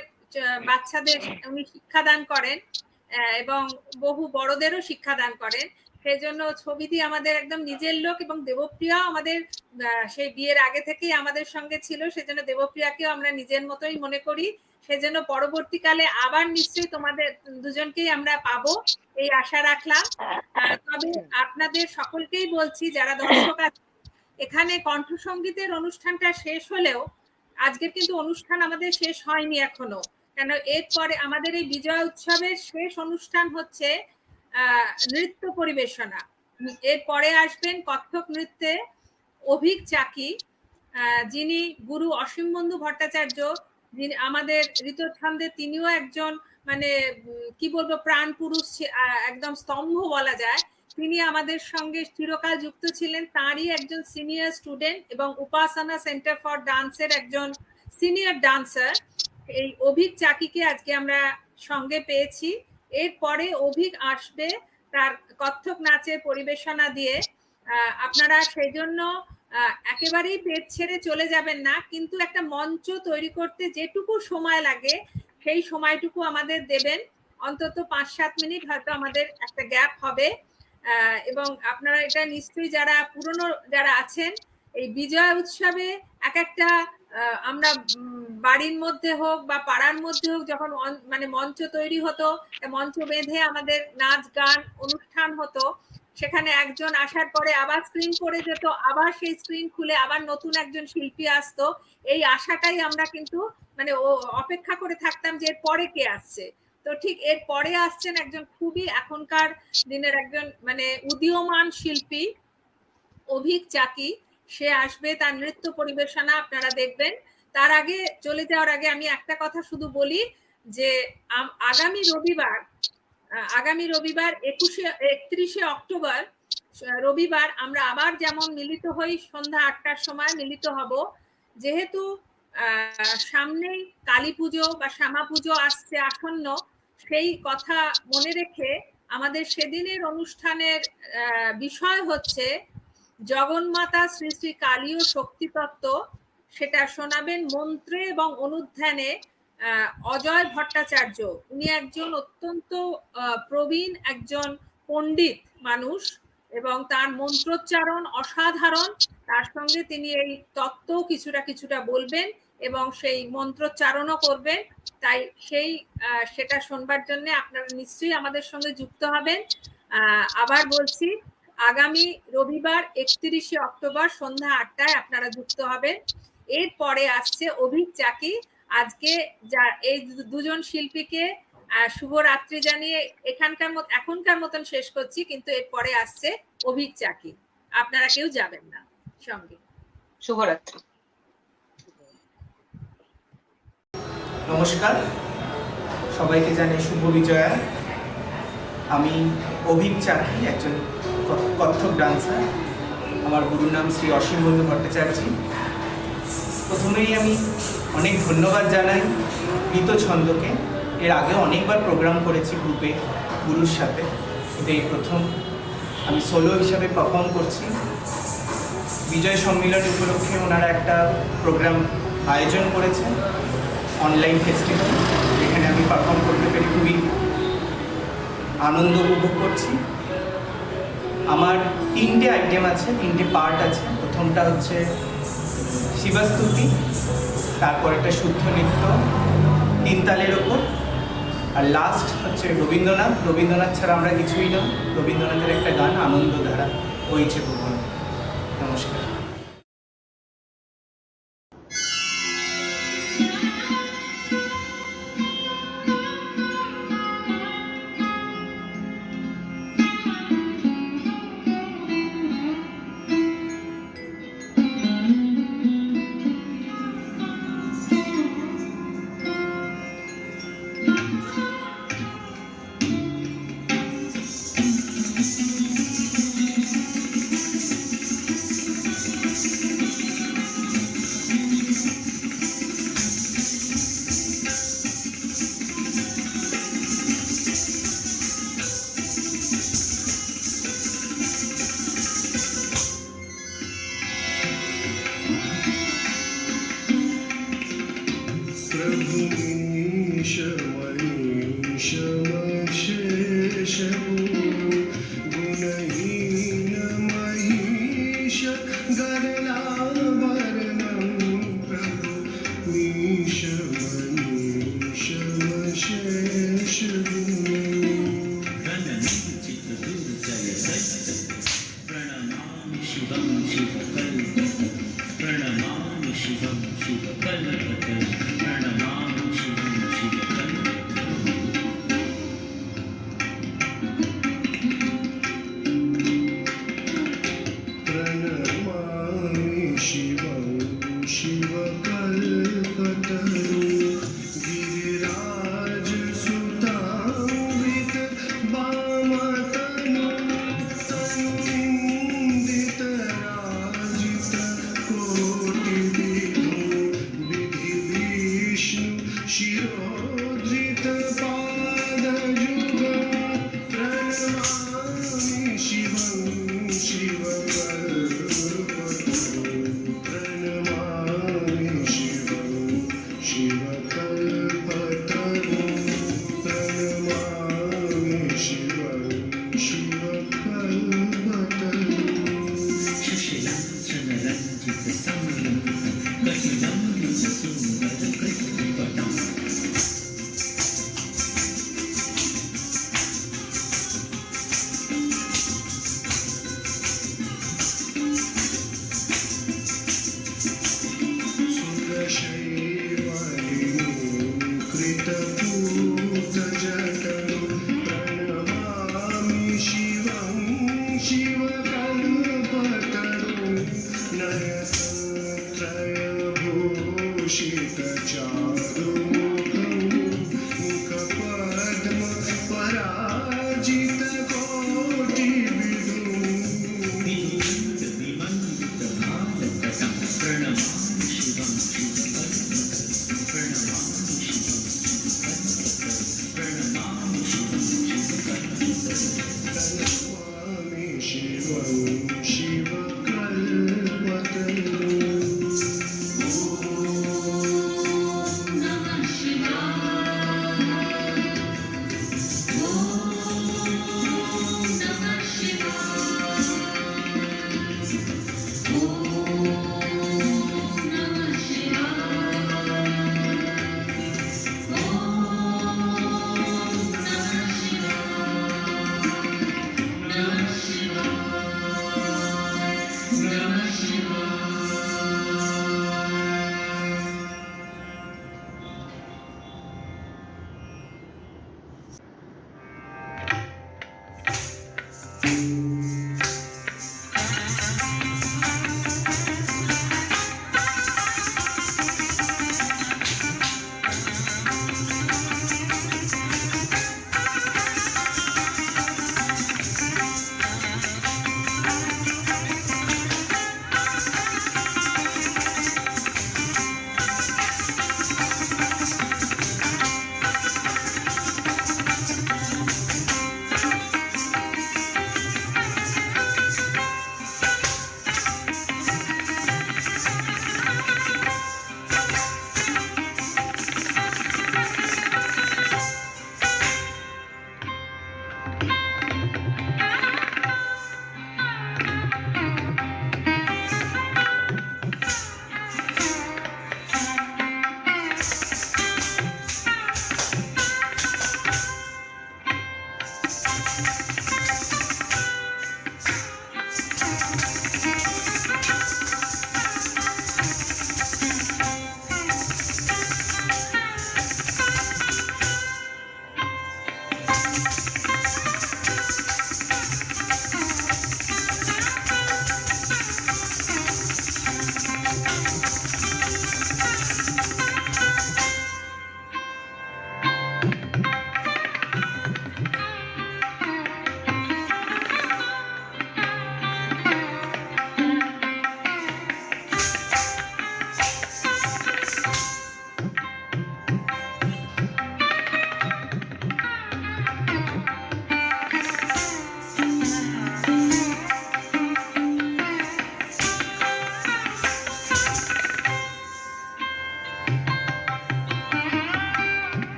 বাচ্চাদের উনি শিক্ষাদান করেন এবং বহু বড়দেরও শিক্ষাদান করেন। সেই জন্য ছবিদি আমাদের একদম নিজের লোক এবং দেবপ্রিয়া আমাদের সেই বিয়ের আগে থেকেই আমাদের সঙ্গে ছিল, সেজন্য দেবপ্রিয়াকেও আমরা নিজের মতোই মনে করি। সেজন্য পরবর্তীকালে আবার নিশ্চয়ই তোমাদের দুজনকেই আমরা পাবো এই আশা রাখলাম। তবে আপনাদের সকলকেই বলছি যারা দর্শক আছে, এখানে কণ্ঠসঙ্গীতের অনুষ্ঠানটা শেষ হলেও আজকের কিন্তু অনুষ্ঠান আমাদের শেষ হয়নি এখনো, কেন এরপরে আমাদের এই বিজয় উৎসবের শেষ অনুষ্ঠান হচ্ছে নৃত্য পরিবেশনা। এরপরে আসবেন কত্থক নৃত্যে অভিক চাকি, যিনি গুরু অসীম বন্ধু ভট্টাচার্য, যিনি আমাদের ঋতুচ্ছন্দের তিনিও একজন মানে কি বলবো প্রাণ পুরুষ, একদম স্তম্ভ বলা যায়। তিনি আমাদের সঙ্গে চিরকাল যুক্ত ছিলেন, তারই একজন সিনিয়র স্টুডেন্ট এবং উপাসনা সেন্টার ফর ডান্সের একজন সিনিয়র ডান্সার। এই অভিক চাকিকে আজকে আমরা সঙ্গে পেয়েছি। এরপরে অভিক আসবে তার কত্থক নাচের পরিবেশনা দিয়ে। আপনারা সেই জন্য একেবারেই পেট ছেড়ে চলে যাবেন না, কিন্তু একটা মঞ্চ তৈরি করতে যেটুকু সময় লাগে সেই সময়টুকু আমাদের দেবেন, অন্তত 5-7 মিনিট হয়তো আমাদের একটা গ্যাপ হবে। এবং আপনারা এটা নিশ্চয়ই যারা পুরনো যারা আছেন, এই বিজয় উৎসবে এক একটা আমরা বাড়ির মধ্যে হোক বা পাড়ার মধ্যে হোক যখন মানে মঞ্চ তৈরি হতো, মঞ্চ বেঁধে আমাদের নাচ গান অনুষ্ঠান হতো, সেখানে একজন আসার পরে আবার স্ক্রিন করে যেত, আবার সেই স্ক্রিন খুলে আবার নতুন একজন শিল্পী আসতো। এই আশাটাই আমরা কিন্তু মানে অপেক্ষা করে থাকতাম যে এর পরে কে আসছে। তো ঠিক এর পরে আসছেন একজন খুবই এখনকার দিনের একজন মানে উদীয়মান শিল্পী অভিক চাকি, সে আসবে, তার নৃত্য পরিবেশনা আপনারা দেখবেন। তার আগে চলে যাওয়ার আগে আমি একটা কথা শুধু বলি যে আগামী রবিবার 31শে অক্টোবর রবিবার আমরা আবার যেমন মিলিত হই সন্ধ্যা 8টার সময় মিলিত হব। যেহেতু সামনেই কালী পুজো বা শ্যামা পুজো আসছে আসন্ন, সেই কথা মনে রেখে আমাদের সেদিনের অনুষ্ঠানের বিষয় হচ্ছে জগন্মাতা শ্রী শ্রী কালী ও শক্তিতত্ত্ব। সেটা শোনাবেন মন্ত্রে এবং অনুধ্যানে অজয় ভট্টাচার্য। উনি একজন অত্যন্ত প্রবীণ একজন পণ্ডিত মানুষ এবং তার মন্ত্রোচ্চারণ অসাধারণ। তার সঙ্গে তিনি এই তত্ত্ব কিছুটা বলবেন এবং সেই মন্ত্রোচ্চারণও করবেন। তাই সেটা শোনবার জন্য আপনারা নিশ্চয়ই আমাদের সঙ্গে যুক্ত হবেন। আবার বলছি, আগামী রবিবার 31শে অক্টোবর সন্ধ্যা 8টায় আপনারা যুক্ত হবেন। এরপরে আসছে অভিক চাকি। আজকে এই দুজন শিল্পীকে শুভরাত্রি জানিয়ে এখনকার মতন শেষ করছি, কিন্তু এরপরে আসছে অভিক চাকি। আপনারা কেউ যাবেন না সঙ্গে। শুভরাত্রি। নমস্কার, সবাইকে জানাই শুভ বিজয়া। আমি অভিক চাকি, একজন কত্থক ডান্সার। আমার গুরুর নাম শ্রী অসীম বন্ধু ভট্টাচার্য। প্রথমেই আমি অনেক ধন্যবাদ জানাই ঋত ছন্দকে। এর আগে অনেকবার প্রোগ্রাম করেছি গ্রুপে গুরুর সাথে, কিন্তু এই প্রথম আমি সোলো হিসাবে পারফর্ম করছি। বিজয় সম্মিলন উপলক্ষে ওনারা একটা প্রোগ্রাম আয়োজন করেছেন, অনলাইন ফেস্টিভ্যাল, যেখানে আমি পারফর্ম করতে পেরে খুবই আনন্দ উপভোগ করছি। আমার 3টে আইটেম আছে, 3টে পার্ট আছে। প্রথমটা হচ্ছে শিবাস্তুতি, তারপর একটা শুদ্ধ নৃত্য 3 তালের ওপর, আর লাস্ট হচ্ছে রবীন্দ্রনাথ ছাড়া আমরা কিছুই না। রবীন্দ্রনাথের একটা গান আনন্দধারা হয়েছে ভুবন। নমস্কার।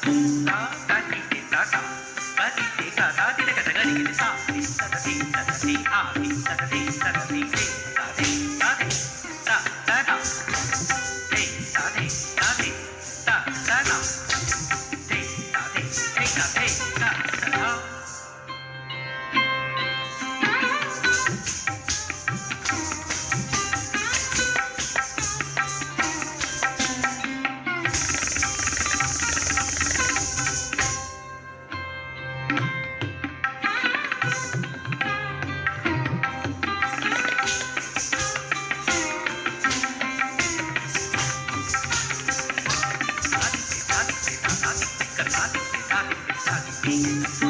Thank you.